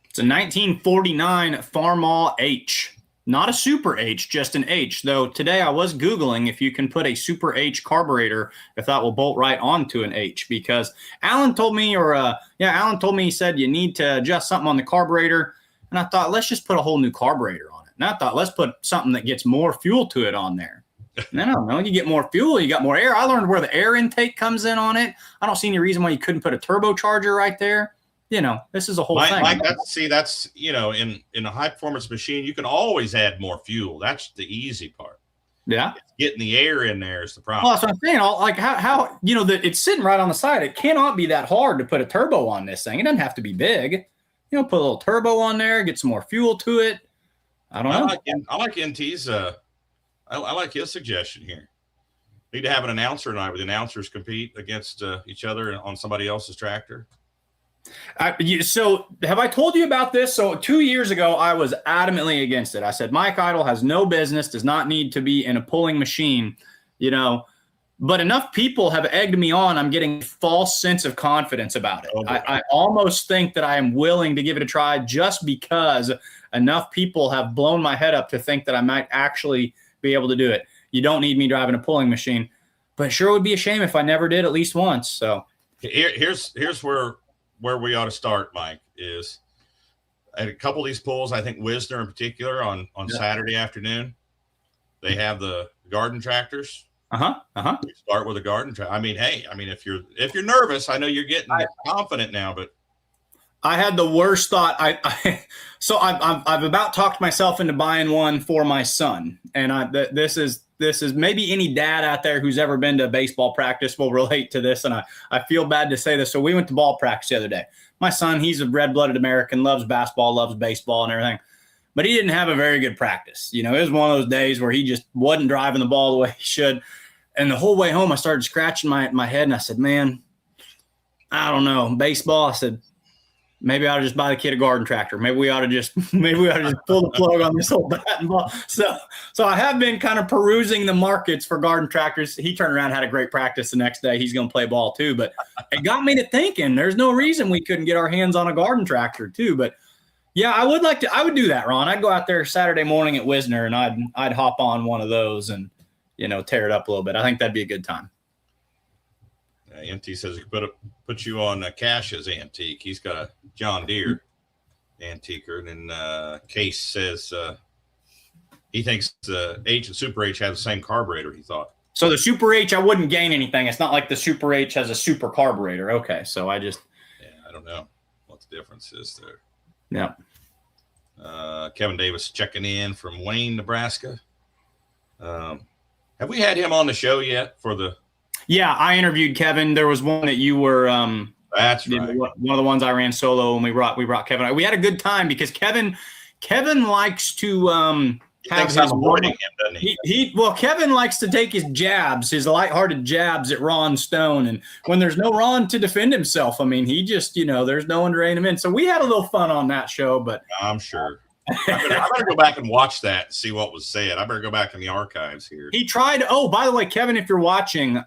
It's a 1949 Farmall H. Not a Super H, just an H. Though today I was Googling if you can put a Super H carburetor, if that will bolt right onto an H. Because Alan told me, he said you need to adjust something on the carburetor. And I thought, let's just put a whole new carburetor on it. And I thought, let's put something that gets more fuel to it on there. And I don't know, you get more fuel, you got more air. I learned where the air intake comes in on it. I don't see any reason why you couldn't put a turbocharger right there. This is a whole thing. Mike, that's in a high performance machine, you can always add more fuel. That's the easy part. Yeah. Getting the air in there is the problem. Well, that's what I'm saying. Like how it's sitting right on the side. It cannot be that hard to put a turbo on this thing. It doesn't have to be big. Put a little turbo on there, get some more fuel to it. I don't know. I like NT's. I like his suggestion here. Need to have an announcer tonight where the announcers compete against each other on somebody else's tractor. So have I told you about this? So 2 years ago, I was adamantly against it. I said, Mike Idle has no business, does not need to be in a pulling machine, but enough people have egged me on. I'm getting a false sense of confidence about it. I almost think that I am willing to give it a try just because enough people have blown my head up to think that I might actually be able to do it. You don't need me driving a pulling machine, but it sure would be a shame if I never did at least once. So here's where we ought to start, Mike, is at a couple of these pulls. I think Wisner in particular on Saturday afternoon, they have the garden tractors. We start with a garden tractor. If you're nervous, I know you're getting confident now, but I had the worst thought. I've about talked myself into buying one for my son, and this is maybe any dad out there who's ever been to baseball practice will relate to this, and I feel bad to say this. So we went to ball practice the other day. My son, he's a red-blooded American, loves basketball, loves baseball and everything, but he didn't have a very good practice. It was one of those days where he just wasn't driving the ball the way he should. And the whole way home, I started scratching my head, and I said, man, I don't know, baseball. I said, maybe I ought to just buy the kid a garden tractor. Maybe we ought to just pull the plug on this whole bat and ball. So I have been kind of perusing the markets for garden tractors. He turned around, had a great practice the next day. He's going to play ball too. But it got me to thinking there's no reason we couldn't get our hands on a garden tractor too. But yeah, I would do that, Ron. I'd go out there Saturday morning at Wisner and I'd hop on one of those and, tear it up a little bit. I think that'd be a good time. MT says he could put you on Cash's antique. He's got a John Deere antiquer. And then Case says he thinks the H and Super H have the same carburetor, he thought. So the Super H, I wouldn't gain anything. It's not like the Super H has a super carburetor. Okay, so I don't know what the difference is there. Yeah. Kevin Davis checking in from Wayne, Nebraska. Have we had him on the show yet for the – Yeah, I interviewed Kevin. There was one that you were that's right. One of the ones I ran solo, and we brought Kevin. We had a good time because Kevin likes to have his avoiding him, doesn't he? Kevin likes to take his jabs, his lighthearted jabs at Ron Stone, and when there's no Ron to defend himself, he just there's no one to rein him in. So we had a little fun on that show, but I'm sure. I better go back and watch that and see what was said. I better go back in the archives here. He tried. Oh, by the way, Kevin, if you're watching,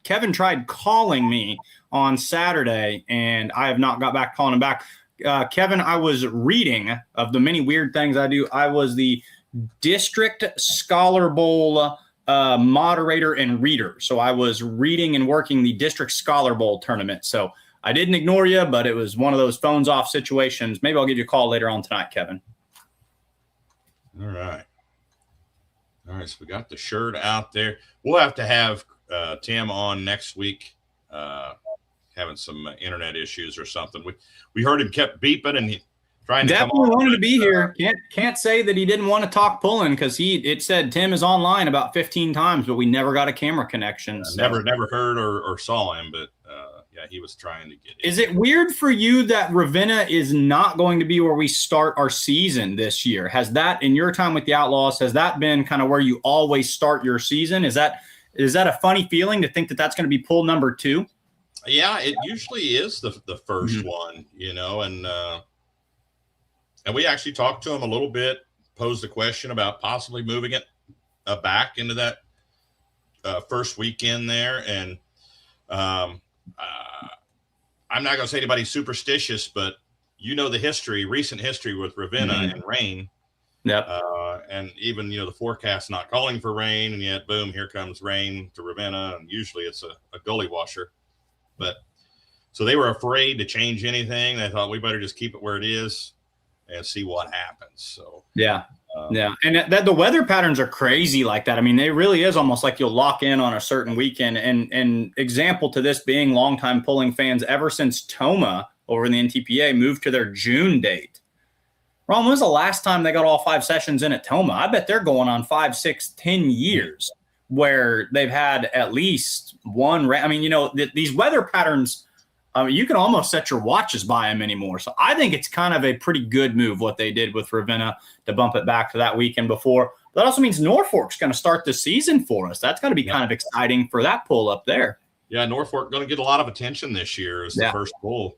Kevin tried calling me on Saturday, and I have not got back calling him back. Kevin, I was reading of the many weird things I do. I was the District Scholar Bowl moderator and reader. So I was reading and working the District Scholar Bowl tournament. So I didn't ignore you, but it was one of those phones off situations. Maybe I'll give you a call later on tonight, Kevin. All right. So we got the shirt out there. We'll have to have Tim on next week. having some internet issues or something. We heard him kept beeping and trying to definitely come on. Wanted to be here. Can't say that he didn't want to talk pulling because it said Tim is online about 15 times, but we never got a camera connection. So. Never heard or saw him, but yeah, he was trying to get in. Is it weird for you that Ravenna is not going to be where we start our season this year? Has that, in your time with the Outlaws, has that been kind of where you always start your season? Is that a funny feeling to think that that's going to be pool number 2? Yeah, it usually is the first one, and we actually talked to him a little bit, posed a question about possibly moving it back into that first weekend there. And I'm not going to say anybody's superstitious, but the recent history with Ravenna and rain. Yep. And even, the forecast not calling for rain, and yet, boom, here comes rain to Ravenna. And usually it's a gully washer. But so they were afraid to change anything. They thought we better just keep it where it is and see what happens. So yeah. And that the weather patterns are crazy like that. I mean, it really is almost like you'll lock in on a certain weekend. And example to this being longtime pulling fans ever since Toma over in the NTPA moved to their June date. Ron, when was the last time they got all 5 sessions in at Toma? I bet they're going on 5, 6, 10 years where they've had at least one. I mean, these weather patterns, you can almost set your watches by them anymore. So I think it's kind of a pretty good move what they did with Ravenna to bump it back to that weekend before. That also means Norfolk's going to start the season for us. That's going to be kind of exciting for that pull up there. Yeah, Norfolk going to get a lot of attention this year as the first pull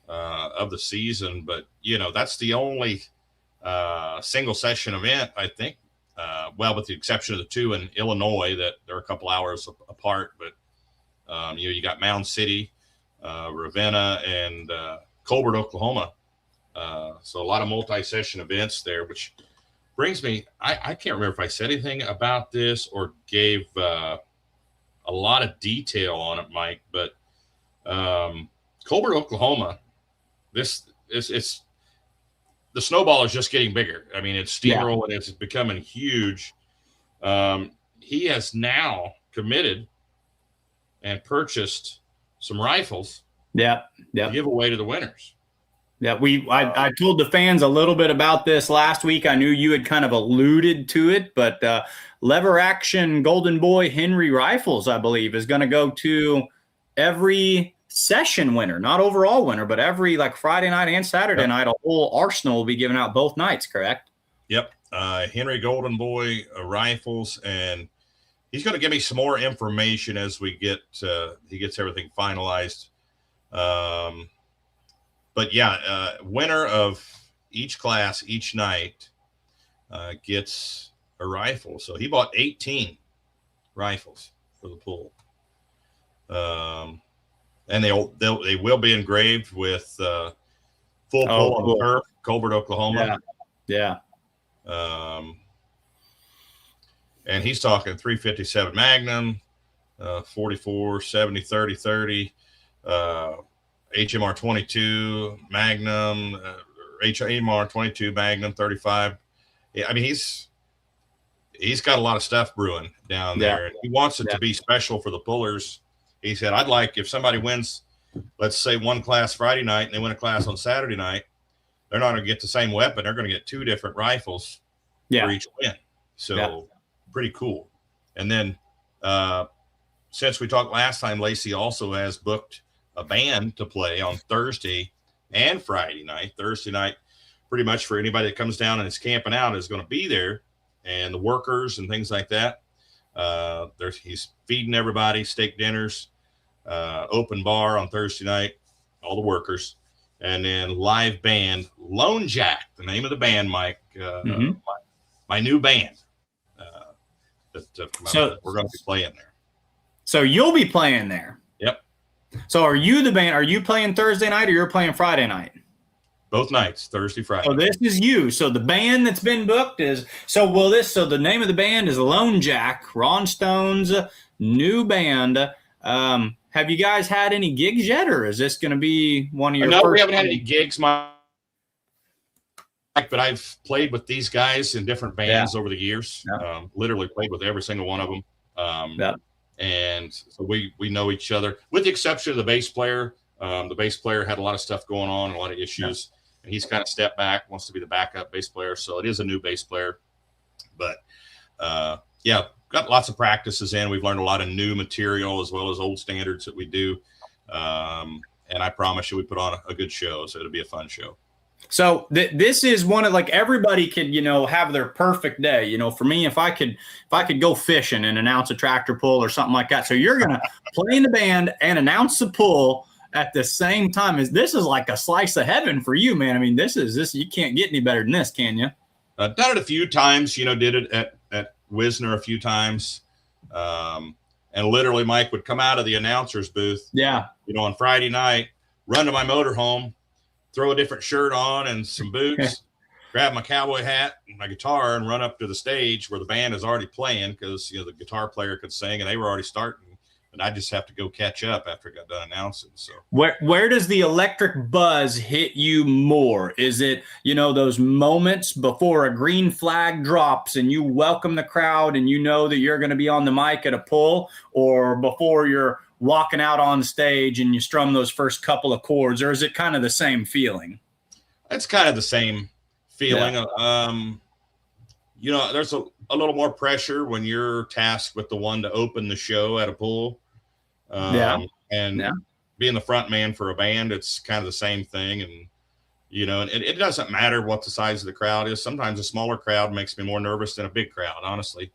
of the season. But, that's the only single session event, I think. With the exception of the 2 in Illinois that they're a couple hours apart. But, you got Mound City, Ravenna, and Colbert, Oklahoma. So a lot of multi-session events there, which brings me, I can't remember if I said anything about this or gave a lot of detail on it, Mike, but Colbert, Oklahoma, it's the snowball is just getting bigger. I mean, it's steamrolling. It's becoming huge. He has now committed and purchased some rifles to give away to the winners. Yeah, I told the fans a little bit about this last week. I knew you had kind of alluded to it, but lever action Golden Boy Henry rifles, I believe, is going to go to every session winner, not overall winner, but every Friday night and Saturday night, a whole arsenal will be given out both nights, correct? Yep. Henry Golden Boy rifles, and he's going to give me some more information as he gets everything finalized. But winner of each class each night gets a rifle. So he bought 18 rifles for the pool. And they will be engraved with full pull on the turf, Colbert, Oklahoma. Yeah. And he's talking 357 Magnum, 44, 70, 30, 30, HMR 22 Magnum, HMR 22 Magnum 35. Yeah, I mean he's got a lot of stuff brewing down there. And he wants it to be special for the pullers. He said, I'd like if somebody wins, let's say one class Friday night and they win a class on Saturday night, they're not going to get the same weapon. They're going to get 2 different rifles for each win. So pretty cool. And then since we talked last time, Lacey also has booked a band to play on Thursday and Friday night. Thursday night, pretty much for anybody that comes down and is camping out is going to be there, and the workers and things like that. He's feeding everybody steak dinners, open bar on Thursday night, all the workers, and then live band, Lone Jack, the name of the band, Mike, my new band. So we're going to be playing there. So you'll be playing there. Yep. So are you the band? Are you playing Thursday night or you're playing Friday night? Both nights, Thursday, Friday. So this is you. So the band that's been booked is so the name of the band is Lone Jack, Ron Stone's new band. Have you guys had any gigs yet, or is this going to be one of your No, we haven't had any gigs, Mike, but I've played with these guys in different bands over the years. Literally played with every single one of them. And so we know each other, with the exception of the bass player. The bass player had a lot of stuff going on, a lot of issues, and he's kind of stepped back, wants to be the backup bass player. So it is a new bass player, but yeah, got lots of practices in. We've learned a lot of new material as well as old standards that we do. And I promise you, we put on a good show. So it'll be a fun show. So this is one of, like, everybody could, have their perfect day. For me, if I could go fishing and announce a tractor pull or something like that. So you're going to play in the band and announce the pull at the same time. This is like a slice of heaven for you, man. I mean, this you can't get any better than this, can you? Done it a few times, did it at Wisner a few times. And literally Mike would come out of the announcer's booth. Yeah. On Friday night, run to my motorhome, throw a different shirt on and some boots, grab my cowboy hat and my guitar and run up to the stage where the band is already playing because, the guitar player could sing and they were already starting. And I just have to go catch up after I got done announcing. So where does the electric buzz hit you more? Is it, those moments before a green flag drops and you welcome the crowd and you know that you're going to be on the mic at a pull, or before you're walking out on stage and you strum those first couple of chords, or is it kind of the same feeling? It's kind of the same feeling. Yeah. There's a little more pressure when you're tasked with the one to open the show at a pull. And being the front man for a band, it's kind of the same thing. And, and it doesn't matter what the size of the crowd is. Sometimes a smaller crowd makes me more nervous than a big crowd, honestly.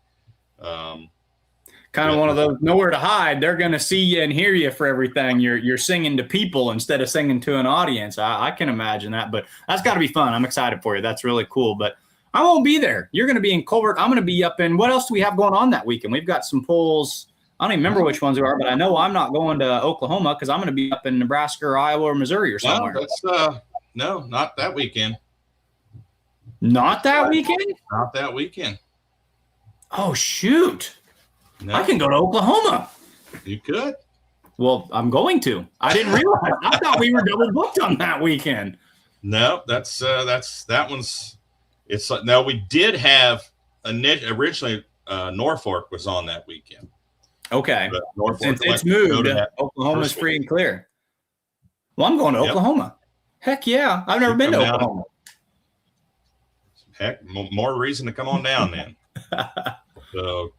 Kind of one of those, nowhere to hide. They're going to see you and hear you for everything. You're singing to people instead of singing to an audience. I can imagine that, but that's got to be fun. I'm excited for you. That's really cool. But I won't be there. You're going to be in Colbert. I'm going to be up in, what else do we have going on that weekend? We've got some pulls. I don't even remember which ones they are, but I know I'm not going to Oklahoma because I'm going to be up in Nebraska or Iowa or Missouri or somewhere. No, not that weekend. Not that weekend? Not that weekend. Oh, shoot. No. I can go to Oklahoma. You could. Well, I'm going to. I didn't realize. I thought we were double booked on that weekend. No, that one's. It's no. We did have originally Norfolk was on that weekend. Okay. Norfolk, since it's moved, Oklahoma's free and clear. Well, I'm going to Oklahoma. Heck yeah! I've never been to Oklahoma. Heck, more reason to come on down then. So.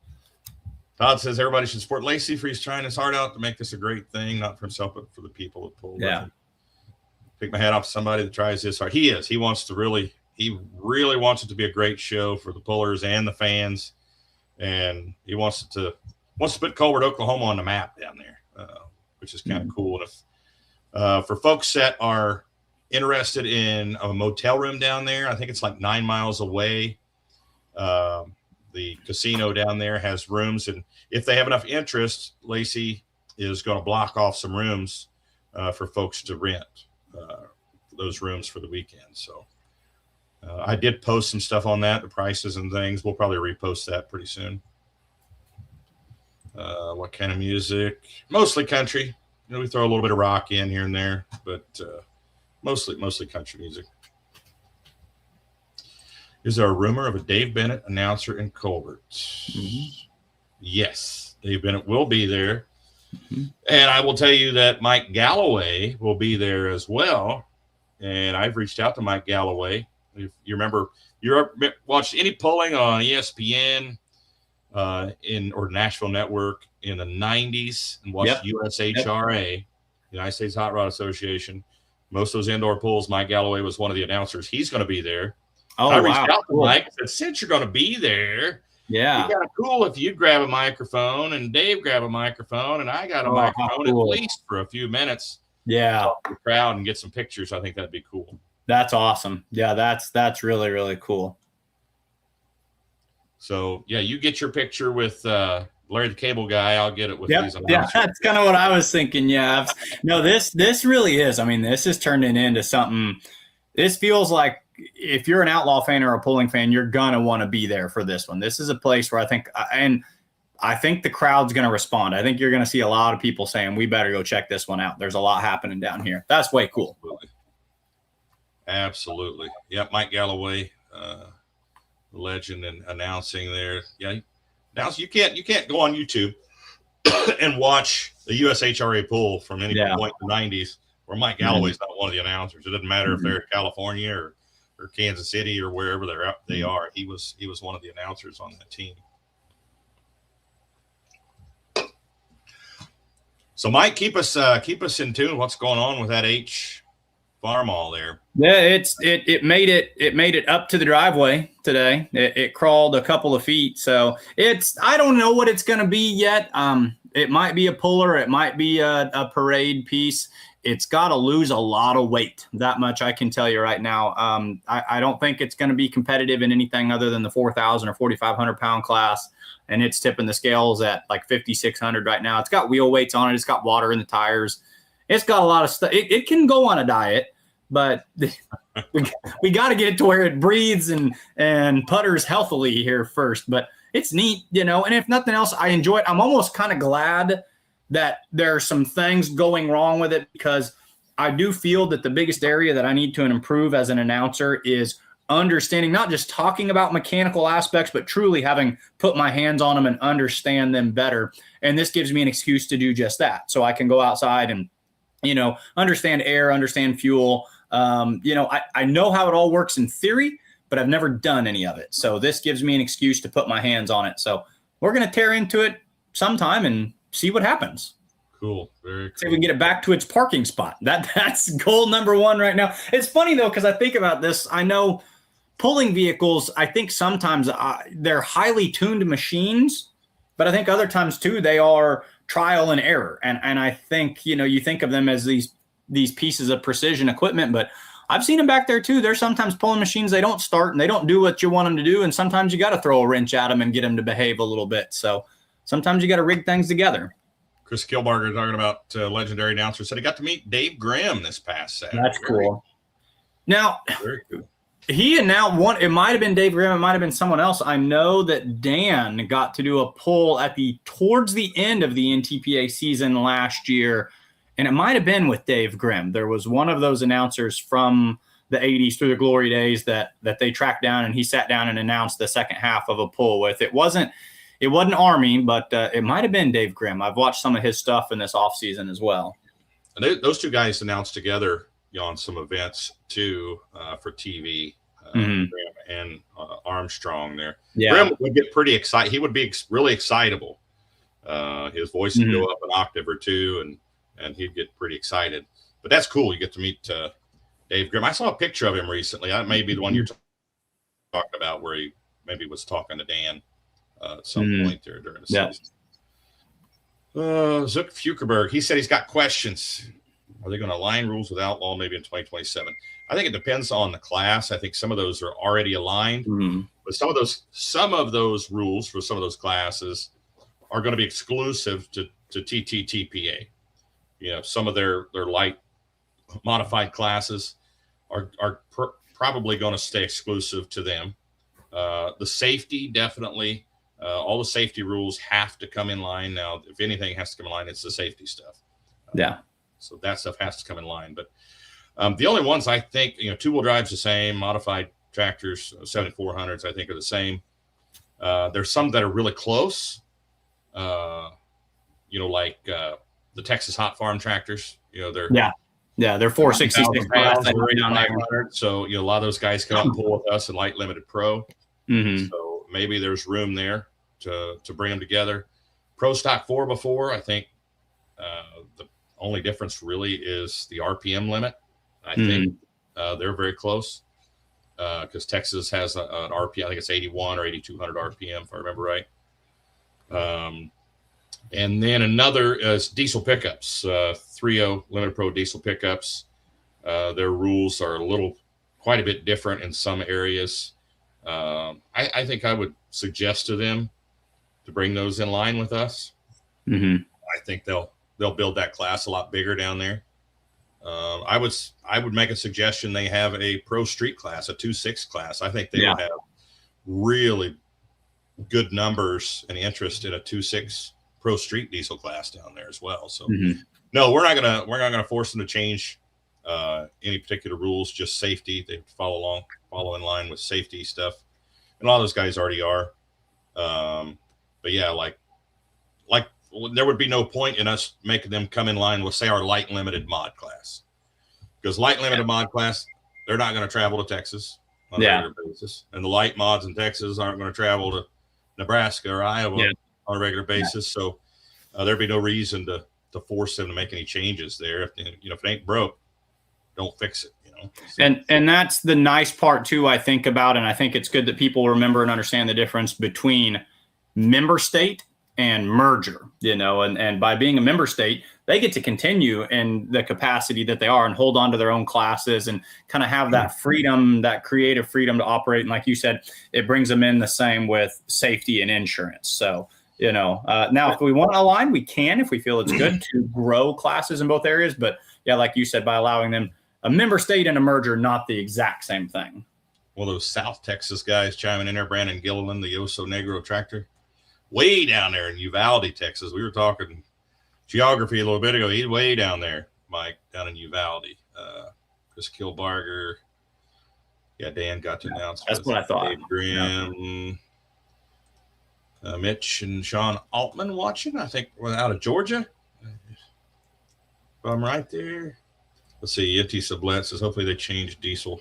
Todd says everybody should support Lacey for he's trying his heart out to make this a great thing, not for himself, but for the people that pull. Yeah. Pick my hat off to somebody that tries this hard. He is. He really wants it to be a great show for the pullers and the fans. And he wants to put Colbert, Oklahoma on the map down there, which is kind of cool. And if for folks that are interested in a motel room down there, I think it's like 9 miles away. The casino down there has rooms, and if they have enough interest, Lacey is going to block off some rooms for folks to rent those rooms for the weekend. So I did post some stuff on that, the prices and things. We'll probably repost that pretty soon. What kind of music? Mostly country. We throw a little bit of rock in here and there, but mostly country music. Is there a rumor of a Dave Bennett announcer in Colbert? Mm-hmm. Yes, Dave Bennett will be there. Mm-hmm. And I will tell you that Mike Galloway will be there as well. And I've reached out to Mike Galloway. If you remember, you watched any polling on ESPN or Nashville Network in the 90s and watched USHRA, United States Hot Rod Association. Most of those indoor polls, Mike Galloway was one of the announcers. He's going to be there. Oh, I reached out to Mike and said, since you're going to be there, it'd be kind of cool if you grab a microphone and Dave grab a microphone and I got a microphone at least for a few minutes. Yeah. Talk to the crowd and get some pictures. I think that'd be cool. That's awesome. Yeah, that's really, really cool. So, yeah, you get your picture with Larry the Cable Guy. I'll get it with these. Yeah, that's kind of what I was thinking. Yeah. No, this really is. I mean, this is turning into something. This feels like if you're an Outlaw fan or a pulling fan, you're going to want to be there for this one. This is a place where I think the crowd's going to respond. I think you're going to see a lot of people saying, we better go check this one out. There's a lot happening down here. That's way cool. Absolutely. Yeah, Mike Galloway, legend and announcing there. Yeah, now you can't go on YouTube and watch the USHRA pull from any point in the 90s where Mike Galloway's not one of the announcers. It doesn't matter if they're in California or Kansas City or wherever they are. He was one of the announcers on that team. So Mike, keep us in tune. What's going on with that H farm all there? Yeah, it made it up to the driveway today. It crawled a couple of feet, so I don't know what it's going to be yet. It might be a puller, it might be a parade piece. It's got to lose a lot of weight. That much I can tell you right now. I don't think it's going to be competitive in anything other than the 4,000 or 4,500 pound class, and it's tipping the scales at like 5,600 right now. It's got wheel weights on it. It's got water in the tires. It's got a lot of stuff. It can go on a diet, but we got to get it to where it breathes and putters healthily here first. But it's neat, and if nothing else, I enjoy it. I'm almost kind of glad that there are some things going wrong with it, because I do feel that the biggest area that I need to improve as an announcer is understanding, not just talking about mechanical aspects, but truly having put my hands on them and understand them better. And this gives me an excuse to do just that. So I can go outside and, understand air, understand fuel. I know how it all works in theory, but I've never done any of it. So this gives me an excuse to put my hands on it. So we're going to tear into it sometime and see what happens. Cool. Very cool. See if we can get it back to its parking spot. That's goal number one right now. It's funny, though, because I think about this. I know pulling vehicles, I think sometimes they're highly tuned machines, but I think other times, too, they are trial and error. And I think, you think of them as these pieces of precision equipment, but I've seen them back there, too. There's sometimes pulling machines, they don't start and they don't do what you want them to do. And sometimes you got to throw a wrench at them and get them to behave a little bit. So sometimes you got to rig things together. Chris Kilbarger talking about legendary announcer, said he got to meet Dave Grimm this past Saturday. That's cool. Now, very cool. He announced one. It might have been Dave Grimm. It might have been someone else. I know that Dan got to do a pull towards the end of the NTPA season last year, and it might have been with Dave Grimm. There was one of those announcers from the 80s through the glory days that they tracked down, and he sat down and announced the second half of a pull with. It wasn't Army, but it might have been Dave Grimm. I've watched some of his stuff in this offseason as well. And those two guys announced together on some events too for TV. Grimm and Armstrong there. Yeah. Grimm would get pretty excited. He would be really excitable. His voice would go up an octave or two, and he'd get pretty excited. But that's cool. You get to meet Dave Grimm. I saw a picture of him recently. That may be the one you're talking about, where he maybe was talking to Dan at some point there during the season. Zook Fukerberg, he said he's got questions. Are they going to align rules with Outlaw maybe in 2027? I think it depends on the class. I think some of those are already aligned, but some of those rules for some of those classes are going to be exclusive to TTTPA. Some of their light modified classes are probably going to stay exclusive to them. The safety, definitely, all the safety rules have to come in line. Now, if anything has to come in line, it's the safety stuff. So that stuff has to come in line. But the only ones I think, two-wheel drive's the same. Modified tractors, 7400s, I think, are the same. There's some that are really close, like the Texas Hot Farm tractors. They're 466 pounds. So a lot of those guys come up and pull with us in Light Limited Pro. So maybe there's room there to bring them together. Pro Stock 4x4, I think the only difference really is the RPM limit. I think they're very close because Texas has an RPM. I think it's 81 or 8,200 RPM, if I remember right. And then another is diesel pickups, 3.0 Limited Pro diesel pickups. Their rules are quite a bit different in some areas. I think I would suggest to them to bring those in line with us. I think they'll build that class a lot bigger down there. I would make a suggestion they have a pro street class, a 2.6 class. I think they will have really good numbers and interest in a 2.6 pro street diesel class down there as well. So no, we're not gonna force them to change any particular rules, just safety. They follow in line with safety stuff. And a lot of those guys already are. But yeah, like there would be no point in us making them come in line with, say, our light limited mod class. because light limited mod class, they're not going to travel to Texas on a regular basis, and the light mods in Texas aren't going to travel to Nebraska or Iowa on a regular basis. So there'd be no reason to force them to make any changes there. If if it ain't broke, don't fix it. So, and that's the nice part too, I think about, and I think it's good that people remember and understand the difference between member state and merger, and by being a member state, they get to continue in the capacity that they are and hold on to their own classes and kind of have that freedom, that creative freedom to operate. And like you said, it brings them in the same with safety and insurance. So, now if we want to align, we can, if we feel it's good to grow classes in both areas. But yeah, like you said, by allowing them a member state and a merger, not the exact same thing. Well, those South Texas guys chiming in there, Brandon Gilliland, the Oso Negro tractor, way down there in Uvalde, Texas. We were talking geography a little bit ago. He's way down there, Mike, down in Uvalde. Chris Kilbarger. Yeah, Dan got to announce. That's what I thought. Dave Graham, Mitch and Sean Altman watching, I think, out of Georgia. If I'm right there. Let's see. Yeti Sublet says hopefully they change diesel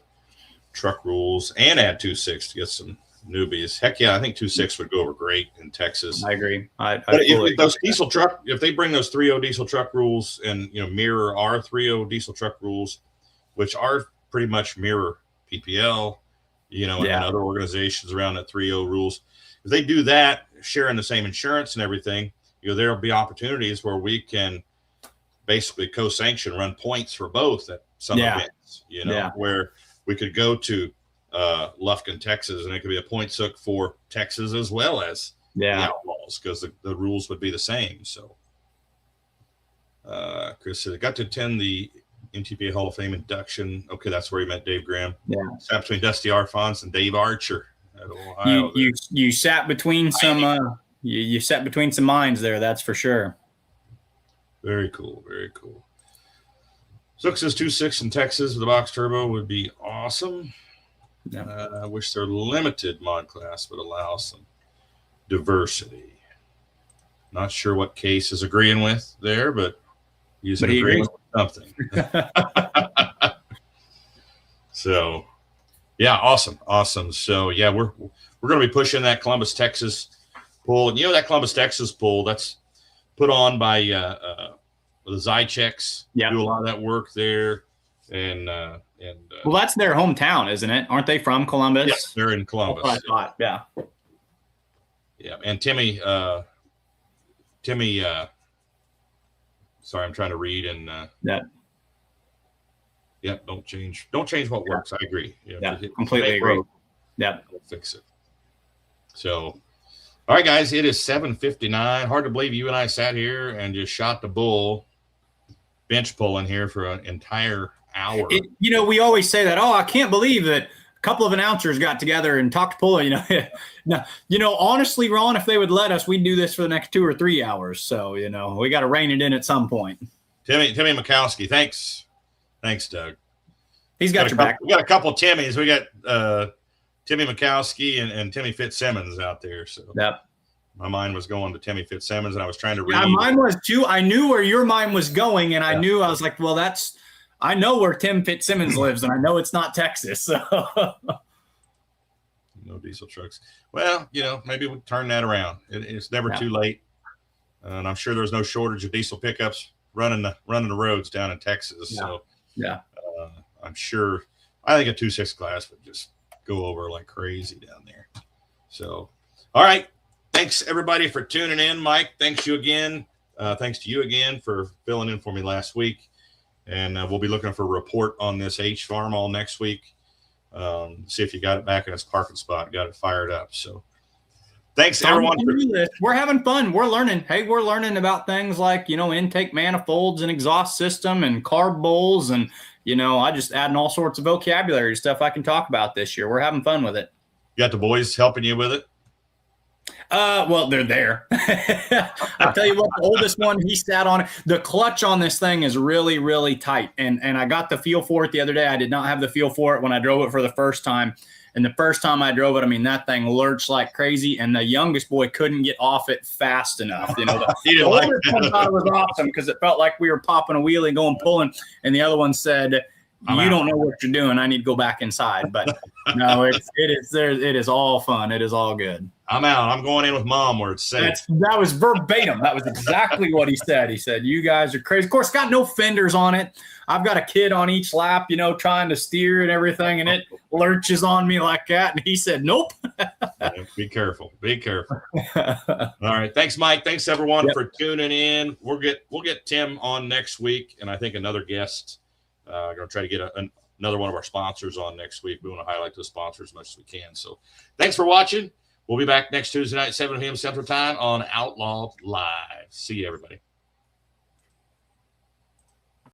truck rules and add 2.6 to get some newbies. Heck yeah, I think 2.6 would go over great in Texas. I agree. If those diesel truck, if they bring those 3.0 diesel truck rules and mirror our 3.0 diesel truck rules, which are pretty much mirror PPL, and other organizations around that 3.0 rules. If they do that, sharing the same insurance and everything, there'll be opportunities where we can basically co-sanction, run points for both at some events, where we could go to Lufkin, Texas, and it could be a point sook for Texas as well as the Outlaws, because the rules would be the same. So Chris said, I got to attend the MTPA Hall of Fame induction. Okay, that's where he met Dave Graham. Yeah. Sat between Dusty Arfons and Dave Archer at Ohio. You sat between some you sat between some minds there, that's for sure. Very cool, very cool. Zook says 2.6 in Texas with the box turbo would be awesome. Yeah. I wish their limited mod class would allow some diversity. Not sure what Case is agreeing with there, but he's agreeing with something. So, yeah, awesome. So, yeah, we're going to be pushing that Columbus, Texas pool. And that Columbus, Texas pool, that's put on by the Zycheks. Yeah. Do a lot of that work there. And well, that's their hometown, isn't it? Aren't they from Columbus? Yes, they're in Columbus. That's what I thought. Yeah. And Timmy, sorry, I'm trying to read and don't change what works. I agree. Completely agree. We'll fix it. So, all right, guys, it is 7:59. Hard to believe you and I sat here and just shot the bull bench pulling here for an entire hour. We always say that, I can't believe that a couple of announcers got together and talked pulling. No, honestly, Ron, if they would let us, we'd do this for the next 2 or 3 hours. So, we got to rein it in at some point. Timmy Mikowski, thanks, Doug. He's got your back. We got a couple of Timmys. We got Timmy Mikowski and Timmy Fitzsimmons out there. So my mind was going to Timmy Fitzsimmons, and I was trying to read. Yeah, mine was too. I knew where your mind was going, and I was like, well, I know where Tim Fitzsimmons lives, and I know it's not Texas. So. No diesel trucks. Well, maybe we'll turn that around. It's never too late, and I'm sure there's no shortage of diesel pickups running the roads down in Texas. Yeah. So I'm sure. I think a 2.6 class would just go over like crazy down there. So, all right. Thanks everybody for tuning in. Mike, thanks to you again for filling in for me last week. And we'll be looking for a report on this H farm all next week. See if you got it back in its parking spot, got it fired up. So thanks everyone. We're having fun. We're learning. Hey, we're learning about things like, intake manifolds and exhaust system and carb bowls. And, I just adding all sorts of vocabulary stuff I can talk about this year. We're having fun with it. You got the boys helping you with it? Well, they're there. I tell you what, the oldest one, he sat on it. The clutch on this thing is really, really tight. And I got the feel for it the other day. I did not have the feel for it when I drove it for the first time. And the first time I drove it, that thing lurched like crazy. And the youngest boy couldn't get off it fast enough. The oldest one thought it was awesome because it felt like we were popping a wheelie, going pulling. And the other one said, You don't know what you're doing. I need to go back inside. But no, it is all fun. It is all good. I'm out. I'm going in with Mom where it's safe. That was verbatim. That was exactly what he said. He said, "You guys are crazy." Of course, got no fenders on it. I've got a kid on each lap, trying to steer and everything, and it lurches on me like that. And he said, "Nope." Yeah, be careful. Be careful. All right. Thanks, Mike. Thanks everyone for tuning in. We'll get Tim on next week, and I think another guest. Going to try to get another one of our sponsors on next week. We want to highlight those sponsors as much as we can. So thanks for watching. We'll be back next Tuesday night, 7 p.m. Central Time on Outlawed Live. See you, everybody.